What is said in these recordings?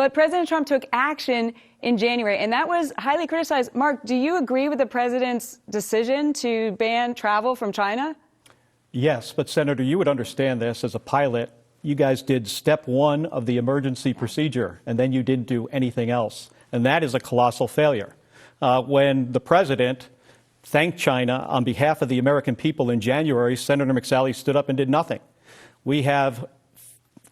But President Trump took action in January, and that was highly criticized. Mark, do you agree with the president's decision to ban travel from China? Yes, but Senator, you would understand this as a pilot. You guys did step one of the emergency procedure, and then you didn't do anything else. And that is a colossal failure. When the president thanked China on behalf of the American people in January, Senator McSally stood up and did nothing. We have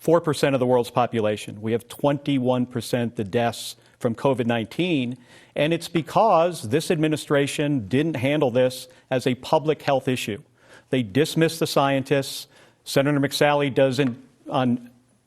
4% of the world's population. We have 21% the deaths from COVID-19, and it's because this administration didn't handle this as a public health issue. They dismissed the scientists. Senator McSally doesn't,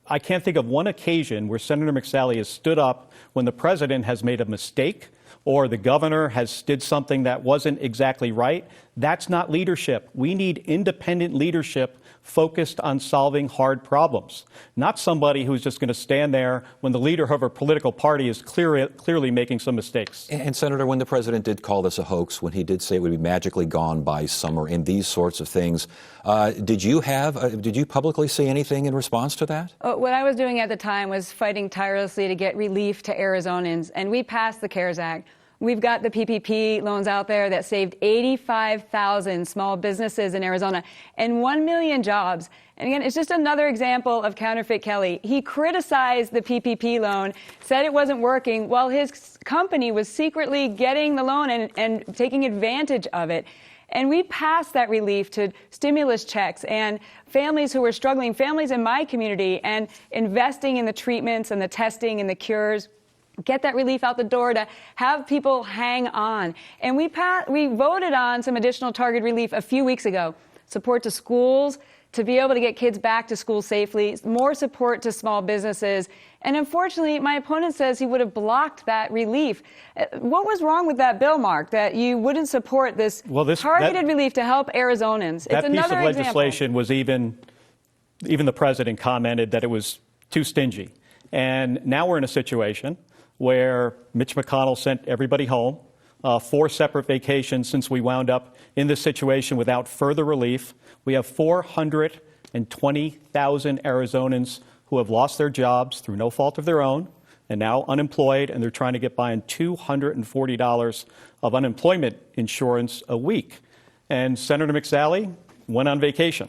I can't think of one occasion where Senator McSally has stood up when the president has made a mistake or the governor has did something that wasn't exactly right. That's not leadership. We need independent leadership focused on solving hard problems, not somebody who's just going to stand there when the leader of a political party is clearly making some mistakes. And Senator, when the president did call this a hoax, when he did say it would be magically gone by summer and these sorts of things, did you publicly say anything in response to that? What I was doing at the time was fighting tirelessly to get relief to Arizonans, and we passed the CARES Act. We've got the PPP loans out there that saved 85,000 small businesses in Arizona and 1 million jobs. And again, it's just another example of counterfeit Kelly. He criticized the PPP loan, said it wasn't working, while his company was secretly getting the loan and taking advantage of it. And we passed that relief to stimulus checks and families who were struggling, families in my community, and investing in the treatments and the testing and the cures. Get that relief out the door to have people hang on. And we voted on some additional target relief a few weeks ago. Support to schools, to be able to get kids back to school safely, more support to small businesses. And unfortunately, my opponent says he would have blocked that relief. What was wrong with that bill, Mark, that you wouldn't support this targeted relief to help Arizonans? That piece of legislation was even the president commented that it was too stingy. And now we're in a situation where Mitch McConnell sent everybody home, 4 separate vacations since we wound up in this situation without further relief. We have 420,000 Arizonans who have lost their jobs through no fault of their own and now unemployed, and they're trying to get by on $240 of unemployment insurance a week. And Senator McSally went on vacation.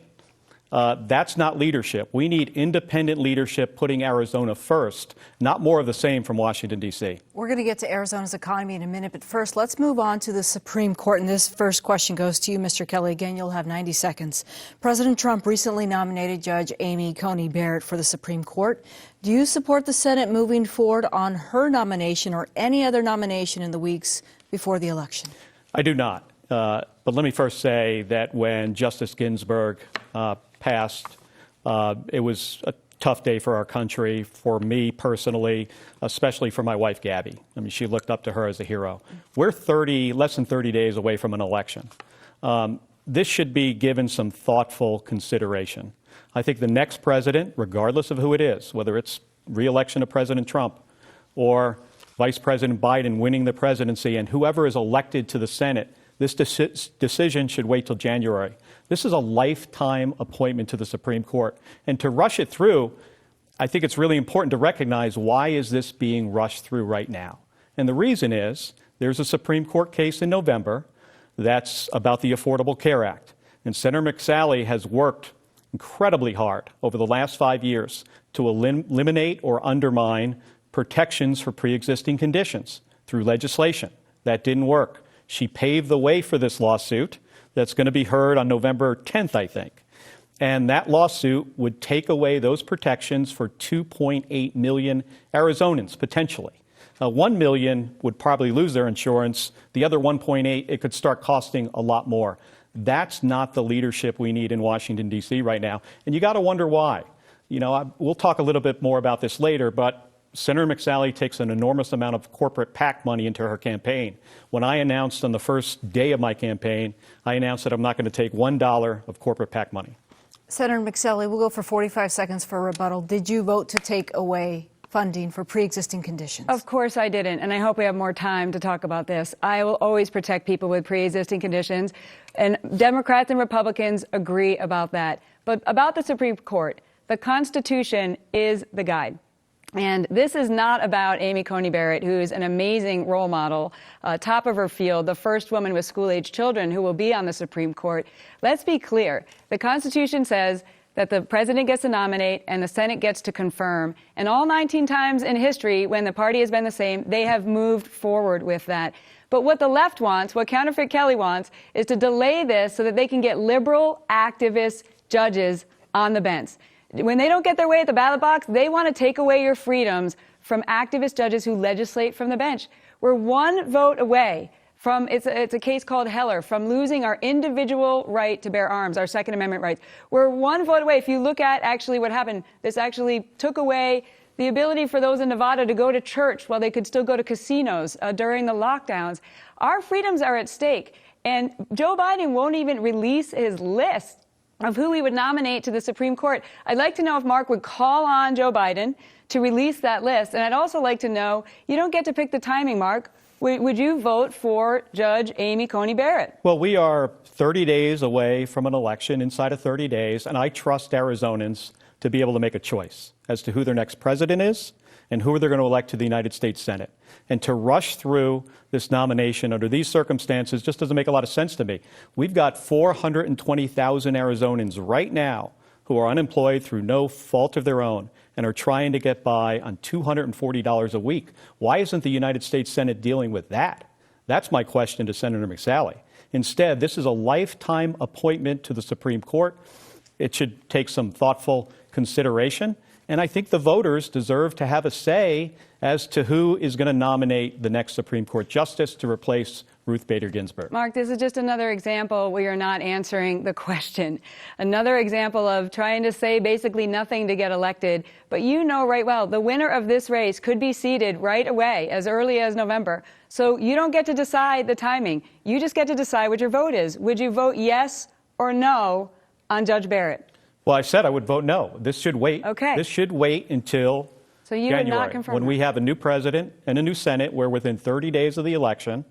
That's not leadership. We need independent leadership putting Arizona first, not more of the same from Washington, D.C. We're going to get to Arizona's economy in a minute, but first, let's move on to the Supreme Court. And this first question goes to you, Mr. Kelly. Again, you'll have 90 seconds. President Trump recently nominated Judge Amy Coney Barrett for the Supreme Court. Do you support the Senate moving forward on her nomination or any other nomination in the weeks before the election? I do not. But let me first say that when Justice Ginsburg passed, it was a tough day for our country, for me personally, especially for my wife, Gabby. I mean, she looked up to her as a hero. We're less than 30 days away from an election. This should be given some thoughtful consideration. I think the next president, regardless of who it is, whether it's re-election of President Trump or Vice President Biden winning the presidency and whoever is elected to the Senate, this decision should wait till January. This is a lifetime appointment to the Supreme Court. And to rush it through, I think it's really important to recognize why is this being rushed through right now. And the reason is there's a Supreme Court case in November that's about the Affordable Care Act. And Senator McSally has worked incredibly hard over the last 5 years to eliminate or undermine protections for pre-existing conditions through legislation. That didn't work. She paved the way for this lawsuit that's going to be heard on November 10th, I think. And that lawsuit would take away those protections for 2.8 million Arizonans, potentially. 1 million would probably lose their insurance. The other 1.8, it could start costing a lot more. That's not the leadership we need in Washington, D.C. right now. And you got to wonder why. You know, we'll talk a little bit more about this later, but Senator McSally takes an enormous amount of corporate PAC money into her campaign. When I announced on the first day of my campaign, I announced that I'm not going to take $1 of corporate PAC money. Senator McSally, we'll go for 45 seconds for a rebuttal. Did you vote to take away funding for pre-existing conditions? Of course I didn't, and I hope we have more time to talk about this. I will always protect people with pre-existing conditions, and Democrats and Republicans agree about that. But about the Supreme Court, the Constitution is the guide. And this is not about Amy Coney Barrett, who is an amazing role model, top of her field, the first woman with school-age children who will be on the Supreme Court. Let's be clear. The Constitution says that the president gets to nominate and the Senate gets to confirm. And all 19 times in history, when the party has been the same, they have moved forward with that. But what the left wants, what Counterfeit Kelly wants, is to delay this so that they can get liberal activist judges on the bench. When they don't get their way at the ballot box, they want to take away your freedoms from activist judges who legislate from the bench. We're one vote away from, it's a case called Heller, from losing our individual right to bear arms, our Second Amendment rights. We're one vote away. If you look at actually what happened, this actually took away the ability for those in Nevada to go to church while they could still go to casinos during the lockdowns. Our freedoms are at stake. And Joe Biden won't even release his list of who he would nominate to the Supreme Court. I'd like to know if Mark would call on Joe Biden to release that list. And I'd also like to know, you don't get to pick the timing, Mark. Would you vote for Judge Amy Coney Barrett? Well, we are 30 days away from an election, inside of 30 days, and I trust Arizonans to be able to make a choice as to who their next president is and who they're going to elect to the United States Senate. And to rush through this nomination under these circumstances just doesn't make a lot of sense to me. We've got 420,000 Arizonans right now who are unemployed through no fault of their own and are trying to get by on $240 a week. Why isn't the United States Senate dealing with that? That's my question to Senator McSally. Instead, this is a lifetime appointment to the Supreme Court. It should take some thoughtful consideration. And I think the voters deserve to have a say as to who is going to nominate the next Supreme Court justice to replace Ruth Bader Ginsburg. Mark, this is just another example where you're not answering the question. Another example of trying to say basically nothing to get elected. But you know right well, the winner of this race could be seated right away, as early as November. So you don't get to decide the timing. You just get to decide what your vote is. Would you vote yes or no on Judge Barrett? Well, I said I would vote no. This should wait. Okay. This should wait until so you January, would not confirm when that. we have a new president and a new Senate. We're within 30 days of the election,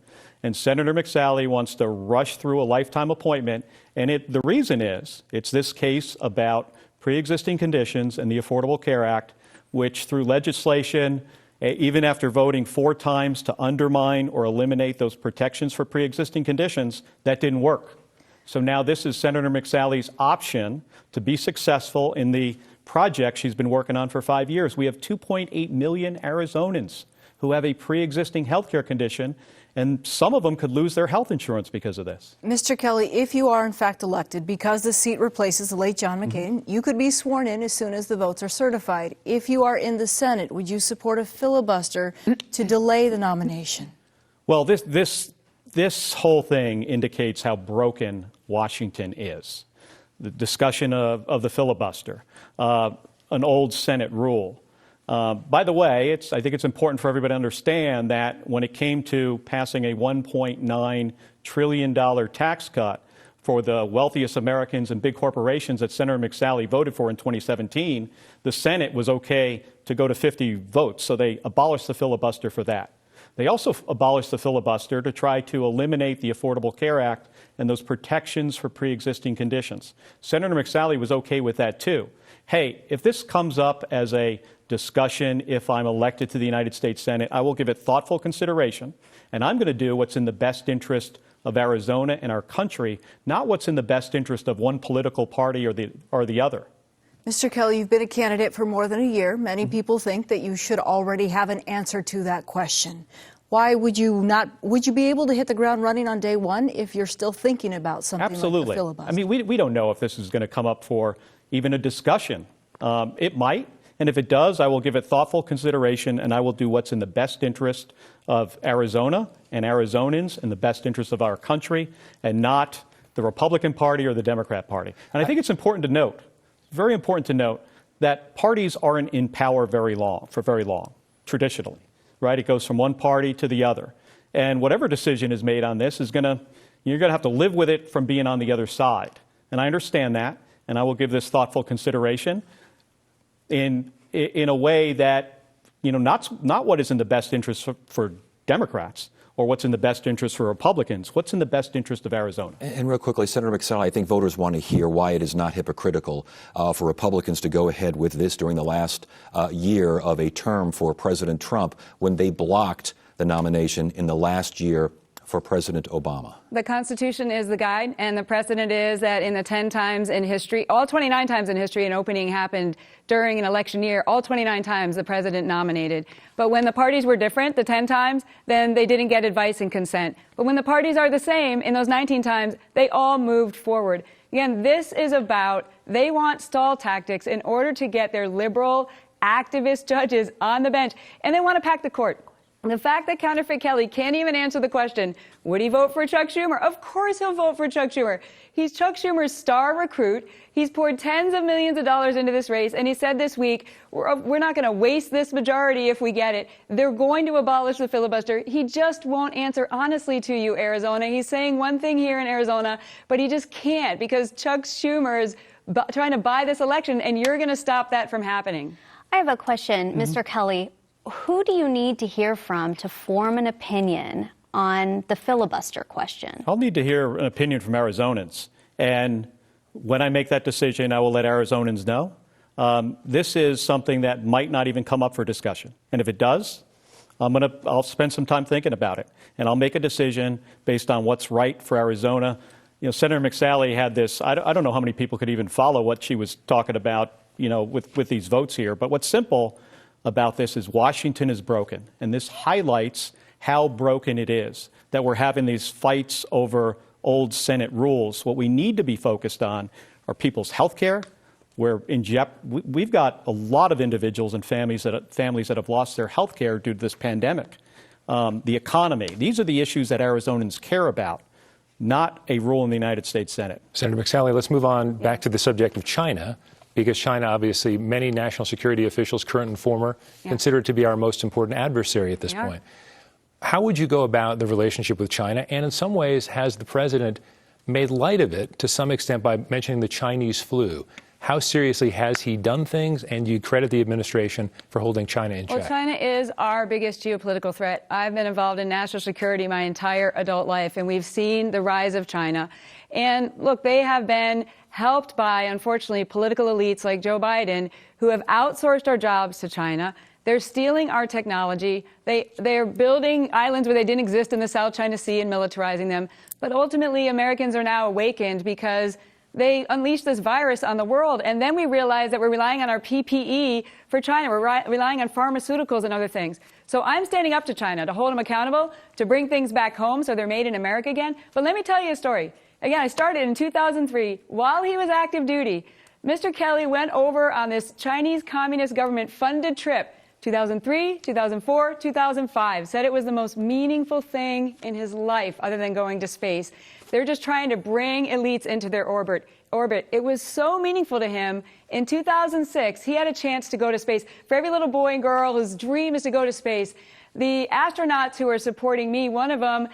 and Senator McSally wants to rush through a lifetime appointment. And the reason is, it's this case about pre-existing conditions and the Affordable Care Act, which through legislation, even after voting 4 times to undermine or eliminate those protections for pre-existing conditions, that didn't work. So now this is Senator McSally's option to be successful in the project she's been working on for 5 years. We have 2.8 million Arizonans who have a pre-existing health care condition, and some of them could lose their health insurance because of this. Mr. Kelly, if you are in fact elected, because the seat replaces the late John McCain, you could be sworn in as soon as the votes are certified. If you are in the Senate, would you support a filibuster to delay the nomination? Well, this whole thing indicates how broken Washington is. The discussion of the filibuster, an old Senate rule. By the way, I think it's important for everybody to understand that when it came to passing a $1.9 trillion tax cut for the wealthiest Americans and big corporations that Senator McSally voted for in 2017, the Senate was okay to go to 50 votes, so they abolished the filibuster for that. They also abolished the filibuster to try to eliminate the Affordable Care Act and those protections for pre-existing conditions. Senator McSally was okay with that, too. Hey, if this comes up as a discussion, if I'm elected to the United States Senate, I will give it thoughtful consideration, and I'm going to do what's in the best interest of Arizona and our country, not what's in the best interest of one political party or the other. Mr. Kelly, you've been a candidate for more than a year. Many people think that you should already have an answer to that question. Why would you not? Would you be able to hit the ground running on day one if you're still thinking about something Absolutely. like the filibuster? I mean, we don't know if this is going to come up for even a discussion. It might, and if it does, I will give it thoughtful consideration, and I will do what's in the best interest of Arizona and Arizonans and the best interest of our country, and not the Republican Party or the Democrat Party. And I think it's important to note, very important to note, that parties aren't in power for very long, traditionally, right? It goes from one party to the other. And whatever decision is made on this you're going to have to live with it from being on the other side. And I understand that, and I will give this thoughtful consideration in a way that, not what is in the best interest for Democrats, or what's in the best interest for Republicans. What's in the best interest of Arizona? And real quickly, Senator McSally, I think voters want to hear why it is not hypocritical for Republicans to go ahead with this during the last year of a term for President Trump when they blocked the nomination in the last year for President Obama. The Constitution is the guide, and the precedent is that in the 10 times in history, all 29 times in history, an opening happened during an election year. All 29 times the president nominated. But when the parties were different, the 10 times, then they didn't get advice and consent. But when the parties are the same, in those 19 times, they all moved forward. Again, this is about, they want stall tactics in order to get their liberal activist judges on the bench, and they want to pack the court. The fact that Counterfeit Kelly can't even answer the question, would he vote for Chuck Schumer? Of course he'll vote for Chuck Schumer. He's Chuck Schumer's star recruit. He's poured tens of millions of dollars into this race, and he said this week, we're not going to waste this majority if we get it. They're going to abolish the filibuster. He just won't answer honestly to you, Arizona. He's saying one thing here in Arizona, but he just can't because Chuck Schumer is trying to buy this election, and you're going to stop that from happening. I have a question, Mr. Kelly. Who do you need to hear from to form an opinion on the filibuster question? I'll need to hear an opinion from Arizonans. And when I make that decision, I will let Arizonans know. This is something that might not even come up for discussion. And if it does, I'll spend some time thinking about it. And I'll make a decision based on what's right for Arizona. You know, Senator McSally had this, I don't know how many people could even follow what she was talking about, you know, with these votes here. But what's simple about this is Washington is broken. And this highlights how broken it is that we're having these fights over old Senate rules. What we need to be focused on are people's health care. We've got a lot of individuals and families that have lost their health care due to this pandemic. The economy. These are the issues that Arizonans care about, not a rule in the United States Senate. Senator McSally, let's move on back to the subject of China. Because China, obviously, many national security officials, current and former, consider it to be our most important adversary at this point. How would you go about the relationship with China? And in some ways, has the president made light of it to some extent by mentioning the Chinese flu? How seriously has he done things? And do you credit the administration for holding China in check? Well, China is our biggest geopolitical threat. I've been involved in national security my entire adult life, and we've seen the rise of China. And look, they have been helped by, unfortunately, political elites like Joe Biden, who have outsourced our jobs to China. They're stealing our technology. They're building islands where they didn't exist in the South China Sea and militarizing them. But ultimately, Americans are now awakened because they unleashed this virus on the world. And then we realize that we're relying on our PPE for China. We're relying on pharmaceuticals and other things. So I'm standing up to China to hold them accountable, to bring things back home so they're made in America again. But let me tell you a story. Again, I started in 2003. While he was active duty, Mr. Kelly went over on this Chinese Communist government-funded trip, 2003, 2004, 2005, said it was the most meaningful thing in his life other than going to space. They're just trying to bring elites into their orbit. It was so meaningful to him. In 2006, he had a chance to go to space. For every little boy and girl whose dream is to go to space, the astronauts who are supporting me, one of them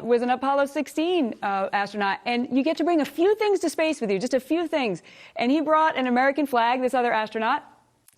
was an Apollo 16 astronaut. And you get to bring a few things to space with you, just a few things. And he brought an American flag, this other astronaut,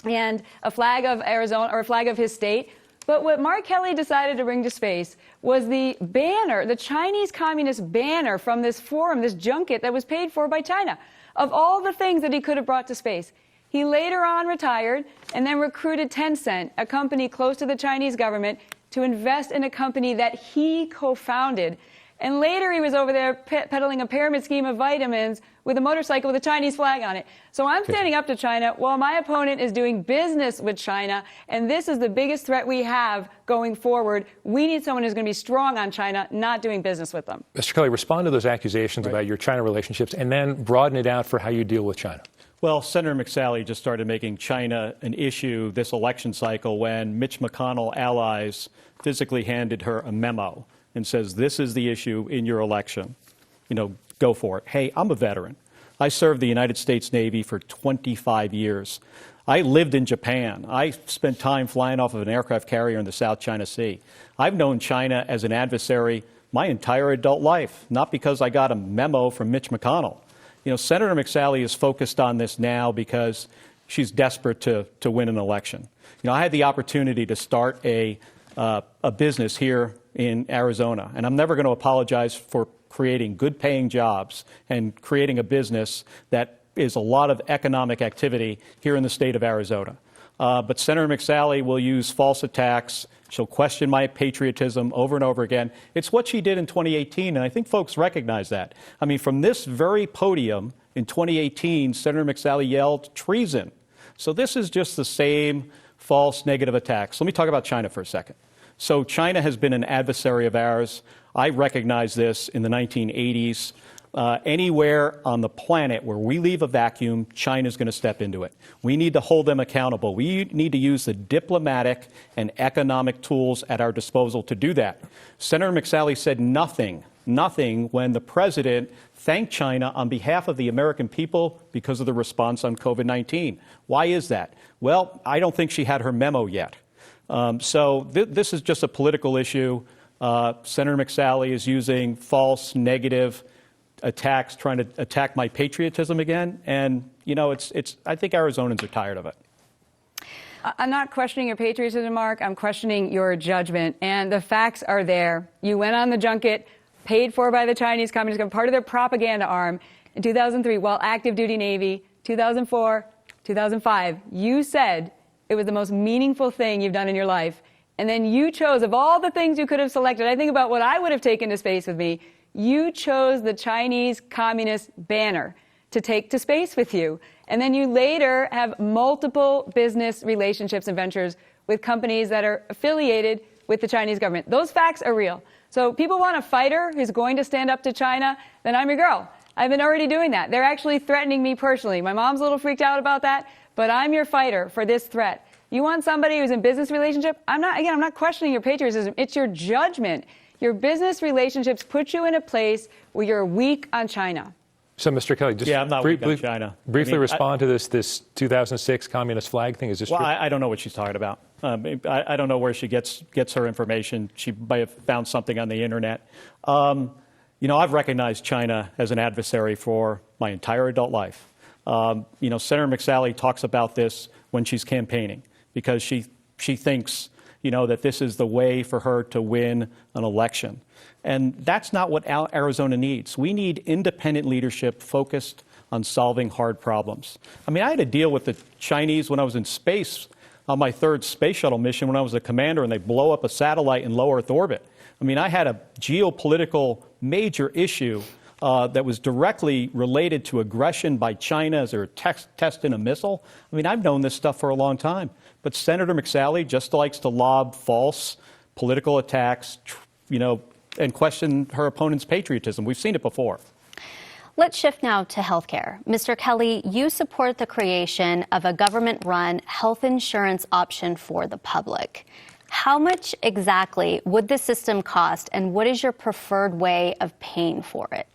and a flag of Arizona, or a flag of his state. But what Mark Kelly decided to bring to space was the banner, the Chinese Communist banner from this forum, this junket that was paid for by China, of all the things that he could have brought to space. He later on retired and then recruited Tencent, a company close to the Chinese government, to invest in a company that he co-founded. And later he was over there peddling a pyramid scheme of vitamins with a motorcycle with a Chinese flag on it. So I'm standing up to China while my opponent is doing business with China. And this is the biggest threat we have going forward. We need someone who's going to be strong on China, not doing business with them. Mr. Kelly, respond to those accusations about your China relationships and then broaden it out for how you deal with China. Well, Senator McSally just started making China an issue this election cycle when Mitch McConnell allies physically handed her a memo and says, this is the issue in your election. You know, go for it. Hey, I'm a veteran. I served the United States Navy for 25 years. I lived in Japan. I spent time flying off of an aircraft carrier in the South China Sea. I've known China as an adversary my entire adult life, not because I got a memo from Mitch McConnell. You know, Senator McSally is focused on this now because she's desperate to win an election. You know, I had the opportunity to start a a business here in Arizona. And I'm never going to apologize for creating good-paying jobs and creating a business that is a lot of economic activity here in the state of Arizona. But Senator McSally will use false attacks. She'll question my patriotism over and over again. It's what she did in 2018, and I think folks recognize that. I mean, from this very podium in 2018, Senator McSally yelled treason. So this is just the same false negative attacks. Let me talk about China for a second. So China has been an adversary of ours. I recognized this in the 1980s. Anywhere on the planet where we leave a vacuum, China's going to step into it. We need to hold them accountable. We need to use the diplomatic and economic tools at our disposal to do that. Senator McSally said nothing when the president thanked China on behalf of the American people because of the response on COVID-19. Why is that? Well, I don't think she had her memo yet. So this is just a political issue. Senator McSally is using false, negative attacks, trying to attack my patriotism again. And, you know, I think Arizonans are tired of it. I'm not questioning your patriotism, Mark. I'm questioning your judgment. And the facts are there. You went on the junket, paid for by the Chinese Communist Party, part of their propaganda arm, in 2003 while active duty Navy, 2004, 2005. You said it was the most meaningful thing you've done in your life. And then you chose, of all the things you could have selected, I think about what I would have taken to space with me, you chose the Chinese Communist banner to take to space with you. And then you later have multiple business relationships and ventures with companies that are affiliated with the Chinese government. Those facts are real. So people want a fighter who's going to stand up to China, then I'm your girl. I've been already doing that. They're actually threatening me personally. My mom's a little freaked out about that, but I'm your fighter for this threat. You want somebody who's in business relationship? I'm not questioning your patriotism. It's your judgment. Your business relationships put you in a place where you're weak on China. So, Mr. Kelly, just I'm not weak on China. Briefly respond to this 2006 communist flag thing. Is this true? I don't know what she's talking about. I don't know where she gets her information. She might have found something on the internet. You know, I've recognized China as an adversary for my entire adult life. You know, Senator McSally talks about this when she's campaigning because she thinks, you know, that this is the way for her to win an election. And that's not what Arizona needs. We need independent leadership focused on solving hard problems. I mean, I had to deal with the Chinese when I was in space on my third space shuttle mission when I was a commander, and they blow up a satellite in low Earth orbit. I mean, I had a geopolitical major issue that was directly related to aggression by China as they were testing a missile. I mean, I've known this stuff for a long time. But Senator McSally just likes to lob false political attacks, you know, and question her opponent's patriotism. We've seen it before. Let's shift now to healthcare. Mr. Kelly, you support the creation of a government-run health insurance option for the public. How much exactly would this system cost, and what is your preferred way of paying for it?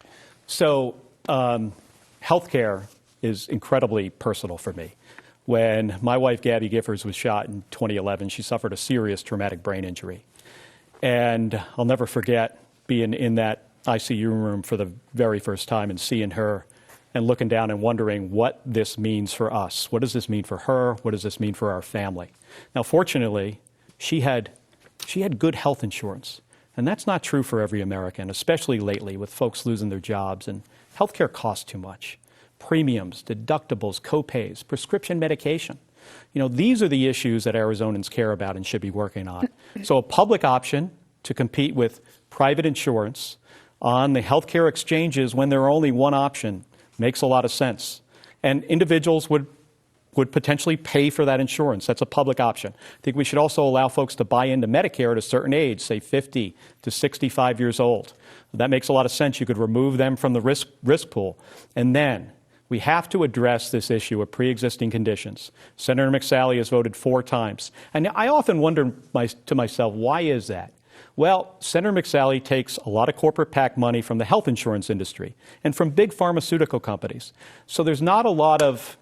So, healthcare is incredibly personal for me. When my wife, Gabby Giffords, was shot in 2011, she suffered a serious traumatic brain injury. And I'll never forget being in that ICU room for the very first time and seeing her and looking down and wondering what this means for us. What does this mean for her? What does this mean for our family? Now, fortunately, she had good health insurance. And that's not true for every American, especially lately with folks losing their jobs. And healthcare costs too much. Premiums, deductibles, copays, prescription medication. You know, these are the issues that Arizonans care about and should be working on. So a public option to compete with private insurance on the healthcare exchanges when there are only one option makes a lot of sense. And individuals would potentially pay for that insurance. That's a public option. I think we should also allow folks to buy into Medicare at a certain age, say 50 to 65 years old. That makes a lot of sense. You could remove them from the risk pool. And then we have to address this issue of pre-existing conditions. Senator McSally has voted 4 times. And I often wonder to myself, why is that? Well, Senator McSally takes a lot of corporate PAC money from the health insurance industry and from big pharmaceutical companies. So there's not a lot of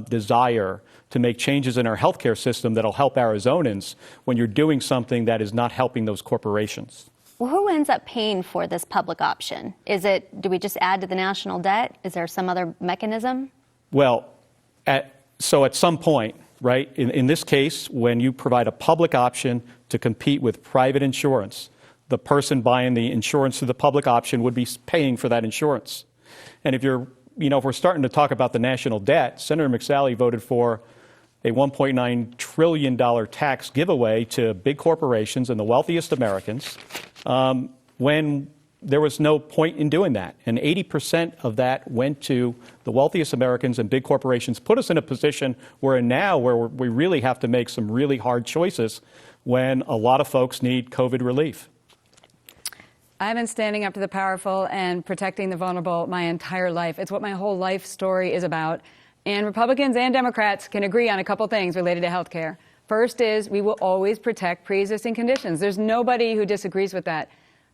desire to make changes in our healthcare system that'll help Arizonans when you're doing something that is not helping those corporations. Well, who ends up paying for this public option? Do we just add to the national debt? Is there some other mechanism? Well, at some point, right? In this case, when you provide a public option to compete with private insurance, the person buying the insurance through the public option would be paying for that insurance. And if if we're starting to talk about the national debt, Senator McSally voted for a $1.9 trillion tax giveaway to big corporations and the wealthiest Americans when there was no point in doing that. And 80% of that went to the wealthiest Americans and big corporations, put us in a position where we really have to make some really hard choices when a lot of folks need COVID relief. I've been standing up to the powerful and protecting the vulnerable my entire life. It's what my whole life story is about. And Republicans and Democrats can agree on a couple things related to health care. First is we will always protect pre-existing conditions. There's nobody who disagrees with that.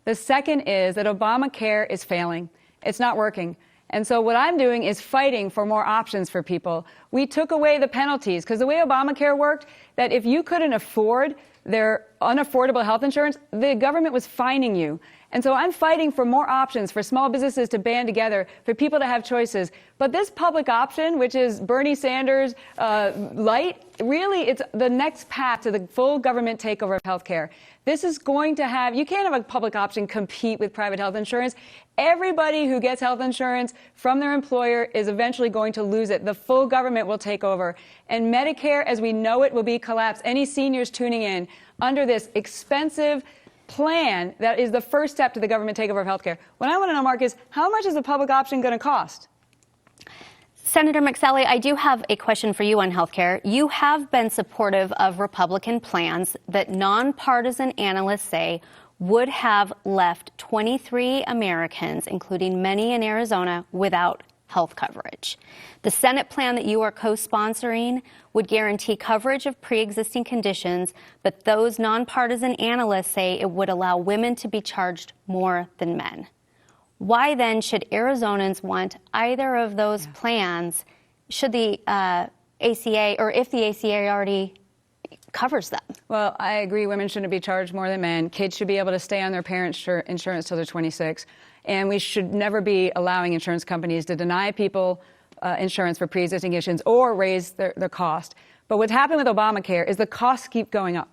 The second is that Obamacare is failing. It's not working. And so what I'm doing is fighting for more options for people. We took away the penalties because the way Obamacare worked, that if you couldn't afford their unaffordable health insurance, the government was fining you. And so I'm fighting for more options for small businesses to band together, for people to have choices. But this public option, which is Bernie Sanders light, really it's the next path to the full government takeover of health care. This is going to have, you can't have a public option compete with private health insurance. Everybody who gets health insurance from their employer is eventually going to lose it. The full government will take over. And Medicare, as we know it, will be collapsed. Any seniors tuning in under this expensive plan that is the first step to the government takeover of health care. What I want to know, Mark, is how much is the public option going to cost? Senator McSally, I do have a question for you on health care. You have been supportive of Republican plans that nonpartisan analysts say would have left 23 Americans, including many in Arizona, without health coverage. The Senate plan that you are co-sponsoring would guarantee coverage of pre-existing conditions, but those nonpartisan analysts say it would allow women to be charged more than men. Why then should Arizonans want either of those plans? Should the ACA, or if the ACA already covers them? Well, I agree women shouldn't be charged more than men. Kids should be able to stay on their parents' insurance till they're 26. And we should never be allowing insurance companies to deny people insurance for pre-existing conditions or raise their cost. But what's happened with Obamacare is the costs keep going up.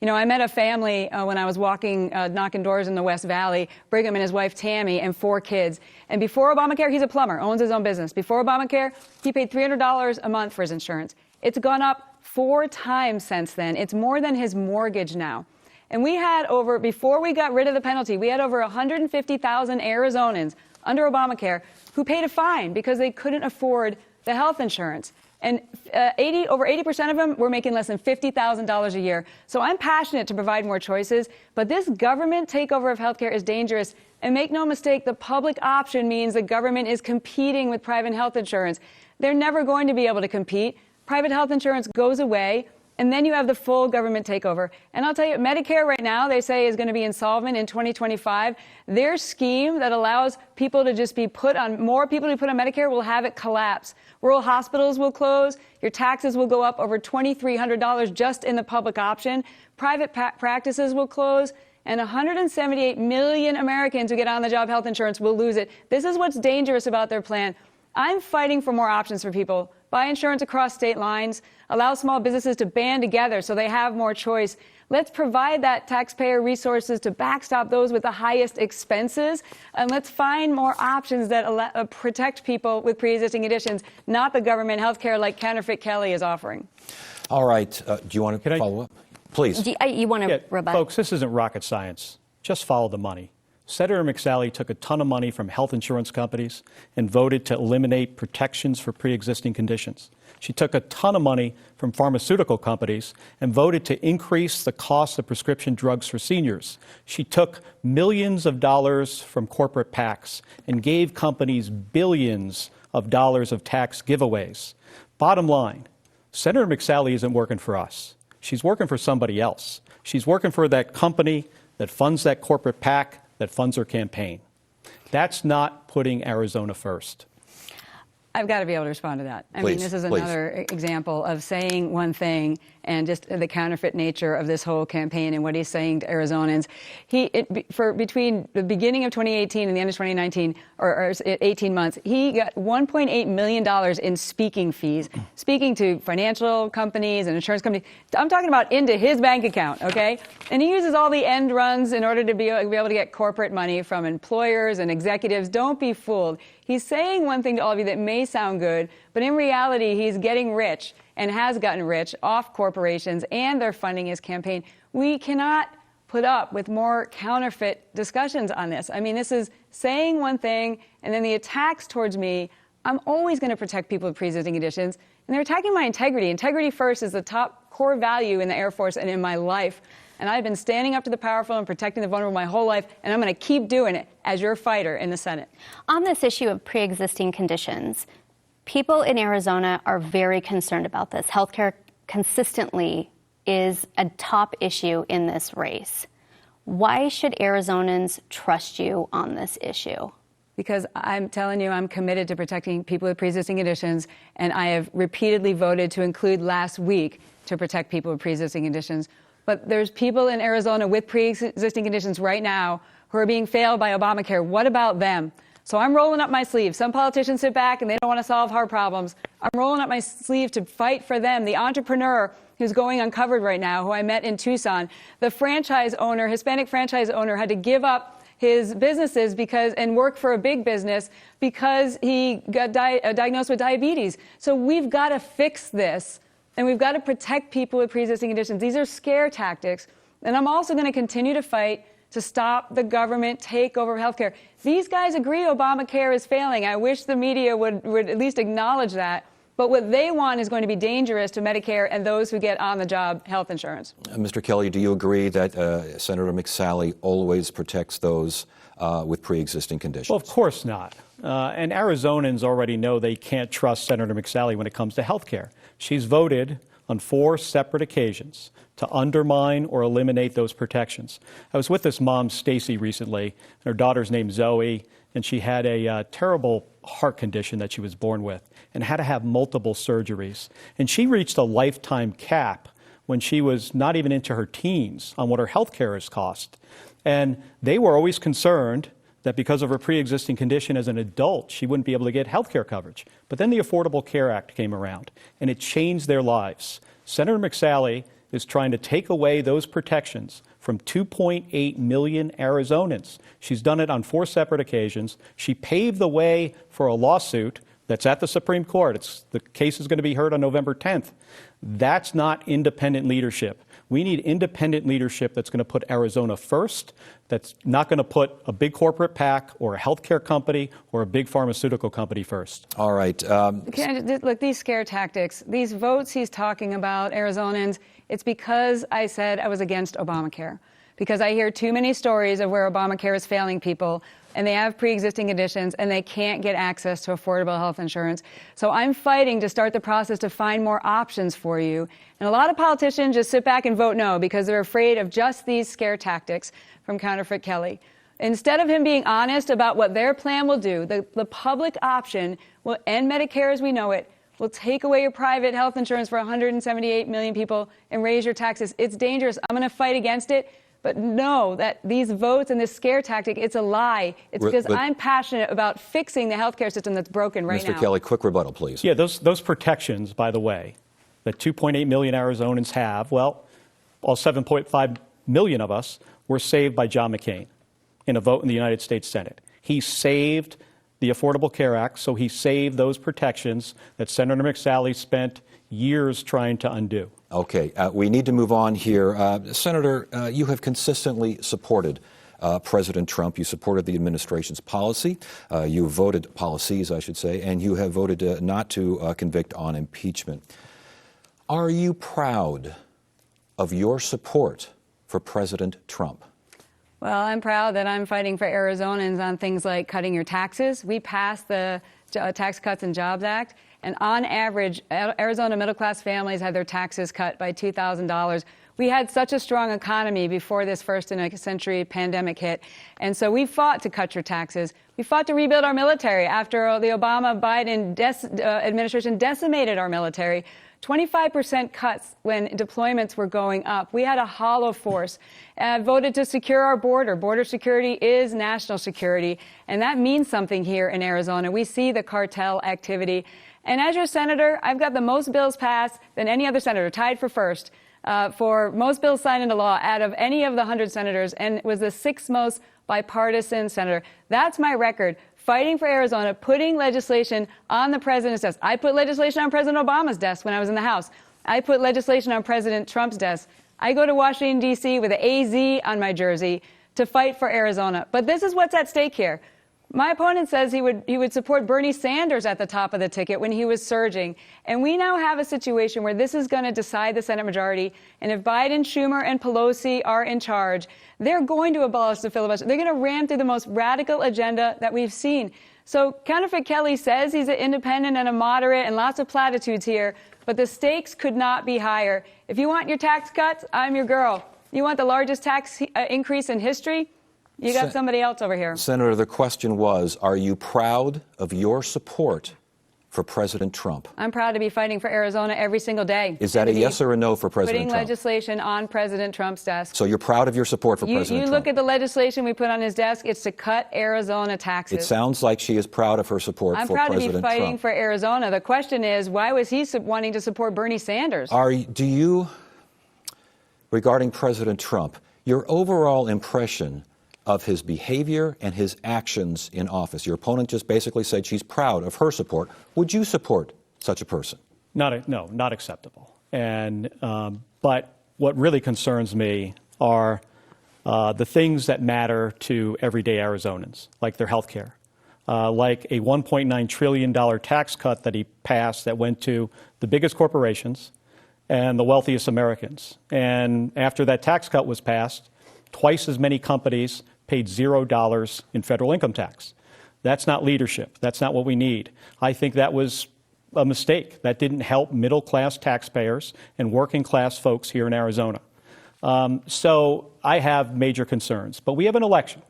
You know, I met a family when I was walking, knocking doors in the West Valley, Brigham and his wife Tammy and 4 kids. And before Obamacare, he's a plumber, owns his own business. Before Obamacare, he paid $300 a month for his insurance. It's gone up 4 times since then. It's more than his mortgage now. And we had before we got rid of the penalty, we had over 150,000 Arizonans under Obamacare who paid a fine because they couldn't afford the health insurance. And over 80% of them were making less than $50,000 a year. So I'm passionate to provide more choices, but this government takeover of healthcare is dangerous. And make no mistake, the public option means the government is competing with private health insurance. They're never going to be able to compete. Private health insurance goes away, and then you have the full government takeover. And I'll tell you, Medicare right now, they say, is going to be insolvent in 2025. Their scheme that allows people to just be more people to be put on Medicare will have it collapse. Rural hospitals will close. Your taxes will go up over $2,300 just in the public option. Private practices will close. And 178 million Americans who get on-the-job health insurance will lose it. This is what's dangerous about their plan. I'm fighting for more options for people. Buy insurance across state lines. Allow small businesses to band together so they have more choice. Let's provide that taxpayer resources to backstop those with the highest expenses. And let's find more options that protect people with pre-existing conditions, not the government health care like Counterfeit Kelly is offering. All right. Do you want to follow up? Please. You want to rebut? Folks, this isn't rocket science. Just follow the money. Senator McSally took a ton of money from health insurance companies and voted to eliminate protections for pre-existing conditions. She took a ton of money from pharmaceutical companies and voted to increase the cost of prescription drugs for seniors. She took millions of dollars from corporate PACs and gave companies billions of dollars of tax giveaways. Bottom line, Senator McSally isn't working for us. She's working for somebody else. She's working for that company that funds that corporate PAC that funds her campaign. That's not putting Arizona first. I've got to be able to respond to that. I mean, this is another example of saying one thing and just the counterfeit nature of this whole campaign and what he's saying to Arizonans. Between the beginning of 2018 and the end of 2019, or 18 months, he got $1.8 million in speaking fees, speaking to financial companies and insurance companies. I'm talking about into his bank account, okay? And he uses all the end runs in order to be able to get corporate money from employers and executives. Don't be fooled. He's saying one thing to all of you that may sound good, but in reality, he's getting rich and has gotten rich off corporations, and they're funding his campaign. We cannot put up with more counterfeit discussions on this. I mean, this is saying one thing, and then the attacks towards me. I'm always going to protect people with pre-existing conditions, and they're attacking my integrity. Integrity first is the top core value in the Air Force and in my life. And I've been standing up to the powerful and protecting the vulnerable my whole life, and I'm going to keep doing it as your fighter in the Senate. On this issue of pre-existing conditions, people in Arizona are very concerned about this. Healthcare consistently is a top issue in this race. Why should Arizonans trust you on this issue? Because I'm telling you, I'm committed to protecting people with pre-existing conditions, and I have repeatedly voted to include last week to protect people with pre-existing conditions. But there's people in Arizona with pre-existing conditions right now who are being failed by Obamacare. What about them? So I'm rolling up my sleeves. Some politicians sit back and they don't want to solve hard problems. I'm rolling up my sleeve to fight for them. The entrepreneur who's going uncovered right now, who I met in Tucson, the franchise owner, Hispanic franchise owner, had to give up his businesses and work for a big business because he got diagnosed with diabetes. So we've got to fix this. And we've got to protect people with pre-existing conditions. These are scare tactics. And I'm also going to continue to fight to stop the government takeover of healthcare. These guys agree Obamacare is failing. I wish the media would at least acknowledge that. But what they want is going to be dangerous to Medicare and those who get on-the-job health insurance. Mr. Kelly, do you agree that Senator McSally always protects those with pre-existing conditions? Well, of course not. And Arizonans already know they can't trust Senator McSally when it comes to health care. She's voted on 4 separate occasions to undermine or eliminate those protections. I was with this mom, Stacy, recently, and her daughter's named Zoe, and she had a terrible heart condition that she was born with and had to have multiple surgeries. And she reached a lifetime cap when she was not even into her teens on what her health care has cost. And they were always concerned that because of her pre-existing condition as an adult, she wouldn't be able to get health care coverage. But then the Affordable Care Act came around, and it changed their lives. Senator McSally is trying to take away those protections from 2.8 million Arizonans. She's done it on 4 separate occasions. She paved the way for a lawsuit that's at the Supreme Court. The case is going to be heard on November 10th. That's not independent leadership. We need independent leadership that's going to put Arizona first, that's not going to put a big corporate PAC or a healthcare company or a big pharmaceutical company first. All right. Look, these scare tactics, these votes he's talking about, Arizonans, it's because I said I was against Obamacare. Because I hear too many stories of where Obamacare is failing people, and they have pre-existing conditions, and they can't get access to affordable health insurance. So I'm fighting to start the process to find more options for you. And a lot of politicians just sit back and vote no because they're afraid of just these scare tactics from Counterfeit Kelly. Instead of him being honest about what their plan will do, the public option will end Medicare as we know it, will take away your private health insurance for 178 million people, and raise your taxes. It's dangerous. I'm going to fight against it. But know that these votes and this scare tactic, it's a lie. It's because I'm passionate about fixing the healthcare system that's broken right now. Mr. Kelly, quick rebuttal, please. Yeah, those protections, by the way, that 2.8 million Arizonans have, well, all 7.5 million of us were saved by John McCain in a vote in the United States Senate. He saved the Affordable Care Act, so he saved those protections that Senator McSally spent years trying to undo. Okay, we need to move on here. Senator, you have consistently supported President Trump. You supported the administration's policy. You voted policies, I should say, and you have voted not to convict on impeachment. Are you proud of your support for President Trump? Well, I'm proud that I'm fighting for Arizonans on things like cutting your taxes. We passed the Tax Cuts and Jobs Act, And on average, Arizona middle-class families had their taxes cut by $2,000. We had such a strong economy before this first-in-a-century pandemic hit. And so we fought to cut your taxes. We fought to rebuild our military after the Obama-Biden administration decimated our military. 25% cuts when deployments were going up. We had a hollow force. Voted to secure our border. Border security is national security, and that means something here in Arizona. We see the cartel activity. And as your senator, I've got the most bills passed than any other senator, tied for first, for most bills signed into law out of any of the 100 senators, and was the sixth most bipartisan senator. That's my record. Fighting for Arizona, putting legislation on the president's desk. I put legislation on President Obama's desk when I was in the House. I put legislation on President Trump's desk. I go to Washington, D.C. with an AZ on my jersey to fight for Arizona. But this is what's at stake here. My opponent says he would support Bernie Sanders at the top of the ticket when he was surging. And we now have a situation where this is going to decide the Senate majority. And if Biden, Schumer, and Pelosi are in charge, they're going to abolish the filibuster. They're going to ram through the most radical agenda that we've seen. So Counterfeit Kelly says he's an independent and a moderate and lots of platitudes here, but the stakes could not be higher. If you want your tax cuts, I'm your girl. You want the largest tax increase in history? You got somebody else over here. Senator, the question was, are you proud of your support for President Trump? I'm proud to be fighting for Arizona every single day. Is that a yes or a no for President Trump? Putting legislation on President Trump's desk. So you're proud of your support for President Trump? You look at the legislation we put on his desk, it's to cut Arizona taxes. It sounds like she is proud of her support for President Trump. I'm proud to be fighting for Arizona. The question is, why was he wanting to support Bernie Sanders? Do you, regarding President Trump, your overall impression of his behavior and his actions in office? Your opponent just basically said she's proud of her support. Would you support such a person? No, not acceptable. And but what really concerns me are the things that matter to everyday Arizonans, like their health care, like a $1.9 trillion tax cut that he passed that went to the biggest corporations and the wealthiest Americans. And after that tax cut was passed, twice as many companies paid $0 in federal income tax. That's not leadership. That's not what we need. I think that was a mistake. That didn't help middle-class taxpayers and working-class folks here in Arizona. So I have major concerns. But we have an election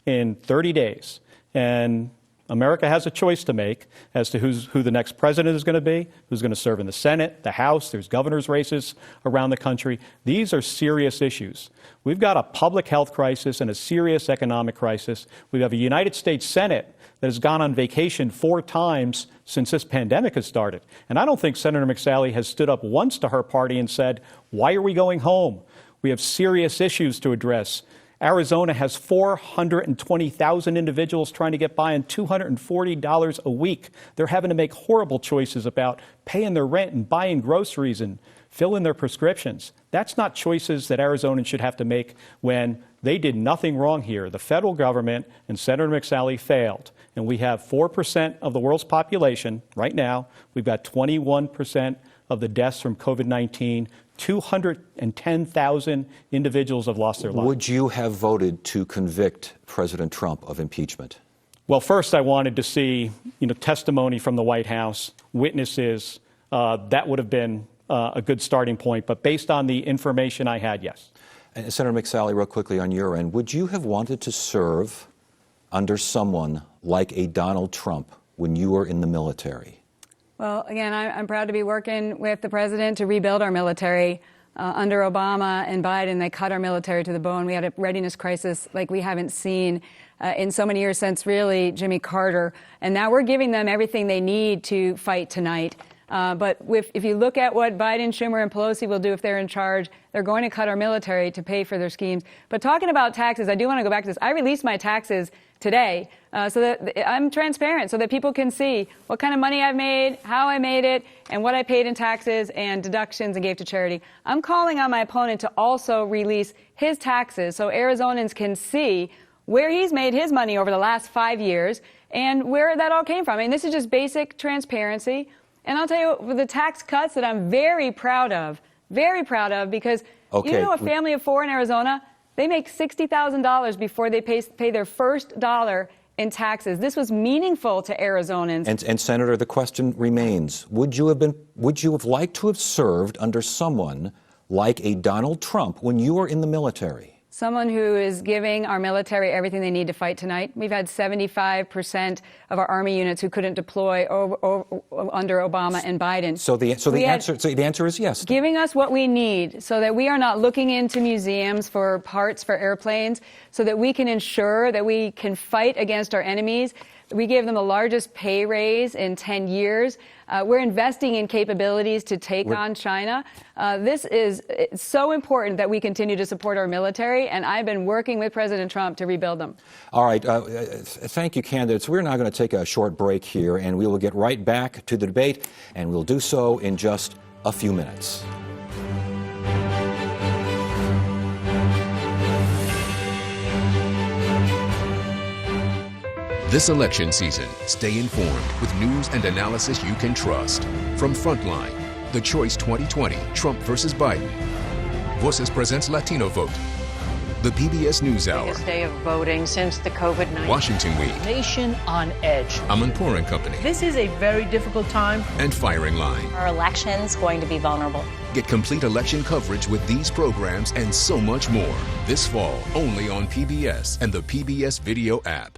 in 30 days, and America has a choice to make as to who the next president is going to be, who's going to serve in the Senate, the House. There's governor's races around the country. These are serious issues. We've got a public health crisis and a serious economic crisis. We have a United States Senate that has gone on vacation 4 times since this pandemic has started. And I don't think Senator McSally has stood up once to her party and said, why are we going home? We have serious issues to address. Arizona has 420,000 individuals trying to get by on $240 a week. They're having to make horrible choices about paying their rent and buying groceries and filling their prescriptions. That's not choices that Arizonans should have to make when they did nothing wrong here. The federal government and Senator McSally failed. And we have 4% of the world's population right now. We've got 21% of the deaths from COVID-19. 210,000 individuals have lost their lives. Would you have voted to convict President Trump of impeachment? Well, first I wanted to see, testimony from the White House, witnesses. That would have been a good starting point. But based on the information I had, yes. And Senator McSally, real quickly on your end, would you have wanted to serve under someone like a Donald Trump when you were in the military? Well, again, I'm proud to be working with the president to rebuild our military. Under Obama and Biden, they cut our military to the bone. We had a readiness crisis like we haven't seen in so many years since, really, Jimmy Carter. And now we're giving them everything they need to fight tonight. But if you look at what Biden, Schumer, and Pelosi will do if they're in charge, they're going to cut our military to pay for their schemes. But talking about taxes, I do want to go back to this. I released my taxes today so that I'm transparent, so that people can see what kind of money I've made, how I made it, and what I paid in taxes and deductions and gave to charity. I'm calling on my opponent to also release his taxes so Arizonans can see where he's made his money over the last 5 years and where that all came from. I mean, this is just basic transparency. And I'll tell you, the tax cuts that I'm very proud of, because a family of 4 in Arizona, they make $60,000 before they pay their first dollar in taxes. This was meaningful to Arizonans. And Senator, the question remains, would you have liked to have served under someone like a Donald Trump when you were in the military? Someone who is giving our military everything they need to fight tonight. We've had 75% of our Army units who couldn't deploy under Obama and Biden. So the answer is yes. Giving us what we need so that we are not looking into museums for parts for airplanes, so that we can ensure that we can fight against our enemies. We gave them the largest pay raise in 10 years. We're investing in capabilities to take on China. This is so important that we continue to support our military, and I've been working with President Trump to rebuild them. All right. Thank you, candidates. We're now going to take a short break here, and we will get right back to the debate, and we'll do so in just a few minutes. This election season, stay informed with news and analysis you can trust. From Frontline, The Choice 2020, Trump versus Biden. Voices presents Latino Vote. The PBS NewsHour. Biggest day of voting since the COVID-19. Washington Week. Nation on edge. Amanpour and Company. This is a very difficult time. And Firing Line. Our election's going to be vulnerable. Get complete election coverage with these programs and so much more. This fall, only on PBS and the PBS Video app.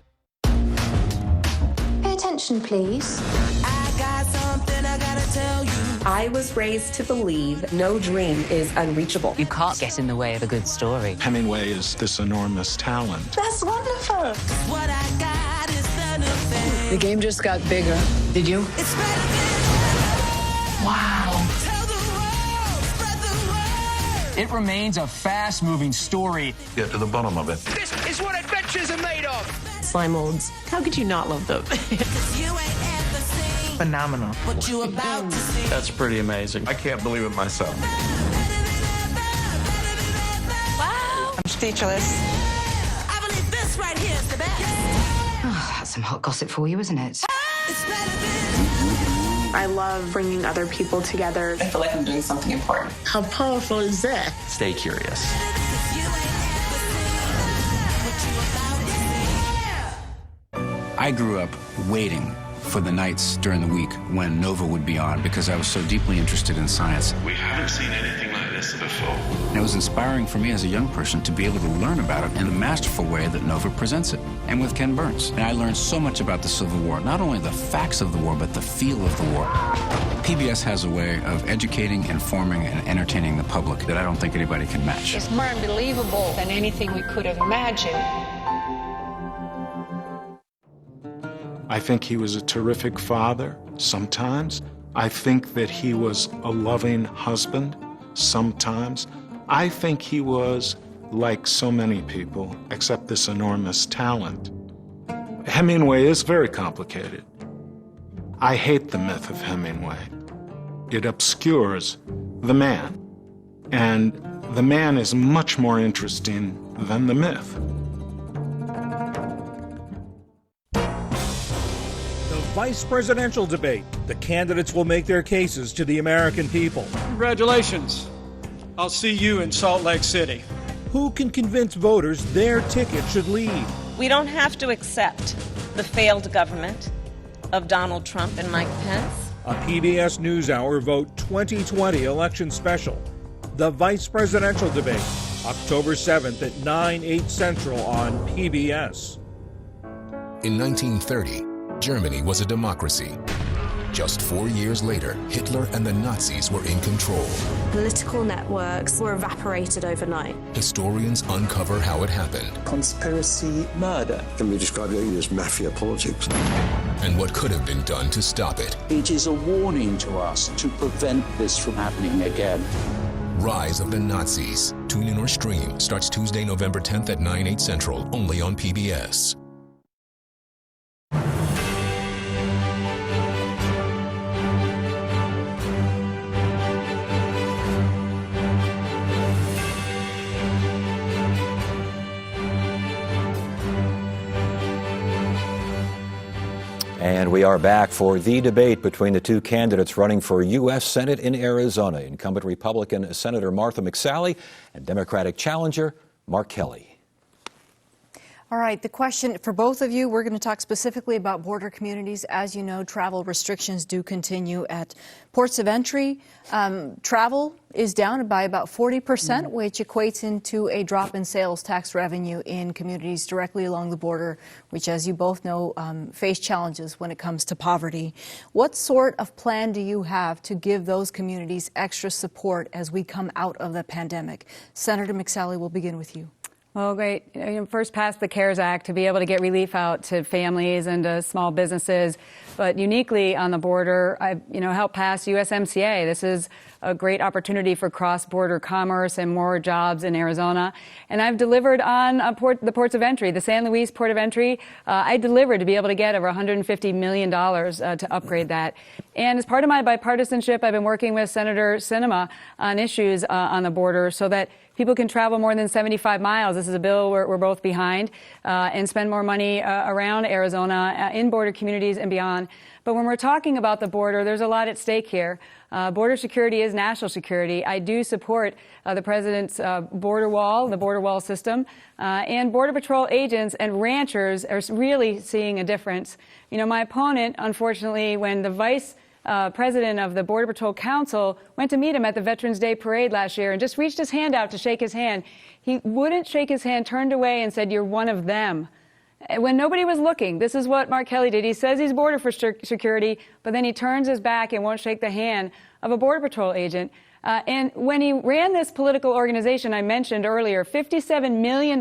Pay attention, please. I got something I gotta tell you. I was raised to believe no dream is unreachable. You can't get in the way of a good story. Hemingway is this enormous talent. That's wonderful. What I got is benefit. The game just got bigger. Did you? It's benefit. Wow. Tell the world, spread the word. It remains a fast-moving story. Get to the bottom of it. This is what adventures are made of. Slime molds. How could you not love them? You ain't ever seen Phenomenal. what you about to see. That's pretty amazing. I can't believe it myself. Wow. I'm speechless. I believe this right here is the best. Oh, that's some hot gossip for you, isn't it? It's benefit. I love bringing other people together. I feel like I'm doing something important. How powerful is that? Stay curious. I grew up waiting for the nights during the week when Nova would be on because I was so deeply interested in science. We haven't seen anything like this before. And it was inspiring for me as a young person to be able to learn about it in the masterful way that Nova presents it, and with Ken Burns. And I learned so much about the Civil War, not only the facts of the war, but the feel of the war. PBS has a way of educating, informing, and entertaining the public that I don't think anybody can match. It's more unbelievable than anything we could have imagined. I think he was a terrific father, sometimes. I think that he was a loving husband, sometimes. I think he was like so many people, except this enormous talent. Hemingway is very complicated. I hate the myth of Hemingway. It obscures the man. And the man is much more interesting than the myth. Vice presidential debate. The candidates will make their cases to the American people. Congratulations. I'll see you in Salt Lake City. Who can convince voters their ticket should lead? We don't have to accept the failed government of Donald Trump and Mike Pence. A PBS NewsHour Vote 2020 election special. The vice presidential debate, October 7th at 9/8 Central on PBS. In 1930, Germany was a democracy. Just 4 years later, Hitler and the Nazis were in control. Political networks were evaporated overnight. Historians uncover how it happened. Conspiracy murder can be described as mafia politics. And what could have been done to stop it. It is a warning to us to prevent this from happening again. Rise of the Nazis. Tune in or stream. Starts Tuesday, November 10th at 9/8 Central, only on PBS. And we are back for the debate between the two candidates running for U.S. Senate in Arizona, incumbent Republican Senator Martha McSally and Democratic challenger Mark Kelly. All right, the question for both of you, we're going to talk specifically about border communities. As you know, travel restrictions do continue at ports of entry. Travel is down by about 40%, which equates into a drop in sales tax revenue in communities directly along the border, which, as you both know, face challenges when it comes to poverty. What sort of plan do you have to give those communities extra support as we come out of the pandemic? Senator McSally, we'll begin with you. Well, great. First passed the CARES Act to be able to get relief out to families and to small businesses. But uniquely on the border, I helped pass USMCA. This is a great opportunity for cross-border commerce and more jobs in Arizona. And I've delivered on the ports of entry, the San Luis Port of Entry. I delivered to be able to get over $150 million to upgrade that. And as part of my bipartisanship, I've been working with Senator Sinema on issues on the border so that people can travel more than 75 miles. This is a bill we're both behind, and spend more money around Arizona in border communities and beyond. But when we're talking about the border, there's a lot at stake here. Border security is national security. I do support the president's border wall, the border wall system, and Border Patrol agents and ranchers are really seeing a difference. My opponent, unfortunately, when the vice president of the Border Patrol Council went to meet him at the Veterans Day Parade last year and just reached his hand out to shake his hand. He wouldn't shake his hand, turned away and said, "You're one of them." When nobody was looking, this is what Mark Kelly did. He says he's border for security, but then he turns his back and won't shake the hand of a Border Patrol agent. And when he ran this political organization I mentioned earlier, $57 million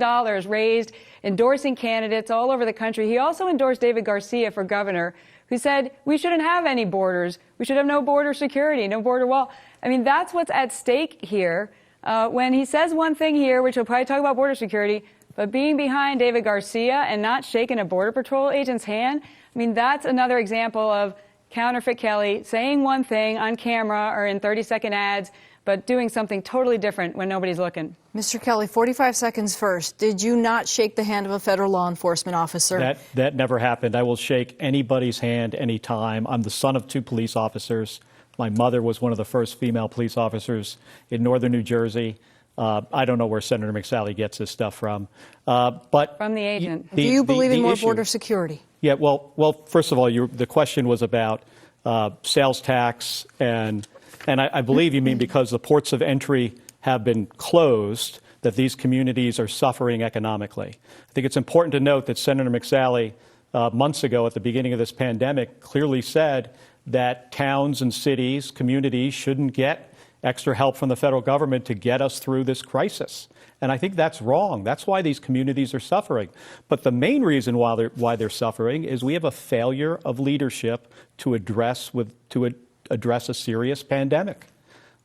raised endorsing candidates all over the country. He also endorsed David Garcia for governor, who said we shouldn't have any borders. We should have no border security, no border wall. I mean, that's what's at stake here. When he says one thing here, which he'll probably talk about border security, but being behind David Garcia and not shaking a Border Patrol agent's hand, I mean, that's another example of counterfeit Kelly saying one thing on camera or in 30-second ads, but doing something totally different when nobody's looking. Mr. Kelly, 45 seconds first. Did you not shake the hand of a federal law enforcement officer? That never happened. I will shake anybody's hand anytime. I'm the son of 2 police officers. My mother was one of the first female police officers in northern New Jersey. I don't know where Senator McSally gets this stuff from. But from the agent. Do you believe in more border security? Yeah, well, first of all, the question was about sales tax, and I believe you mean because the ports of entry have been closed, that these communities are suffering economically. I think it's important to note that Senator McSally, months ago at the beginning of this pandemic, clearly said that towns and cities, communities shouldn't get extra help from the federal government to get us through this crisis. And I think that's wrong. That's why these communities are suffering. But the main reason why they're suffering is we have a failure of leadership to address a serious pandemic.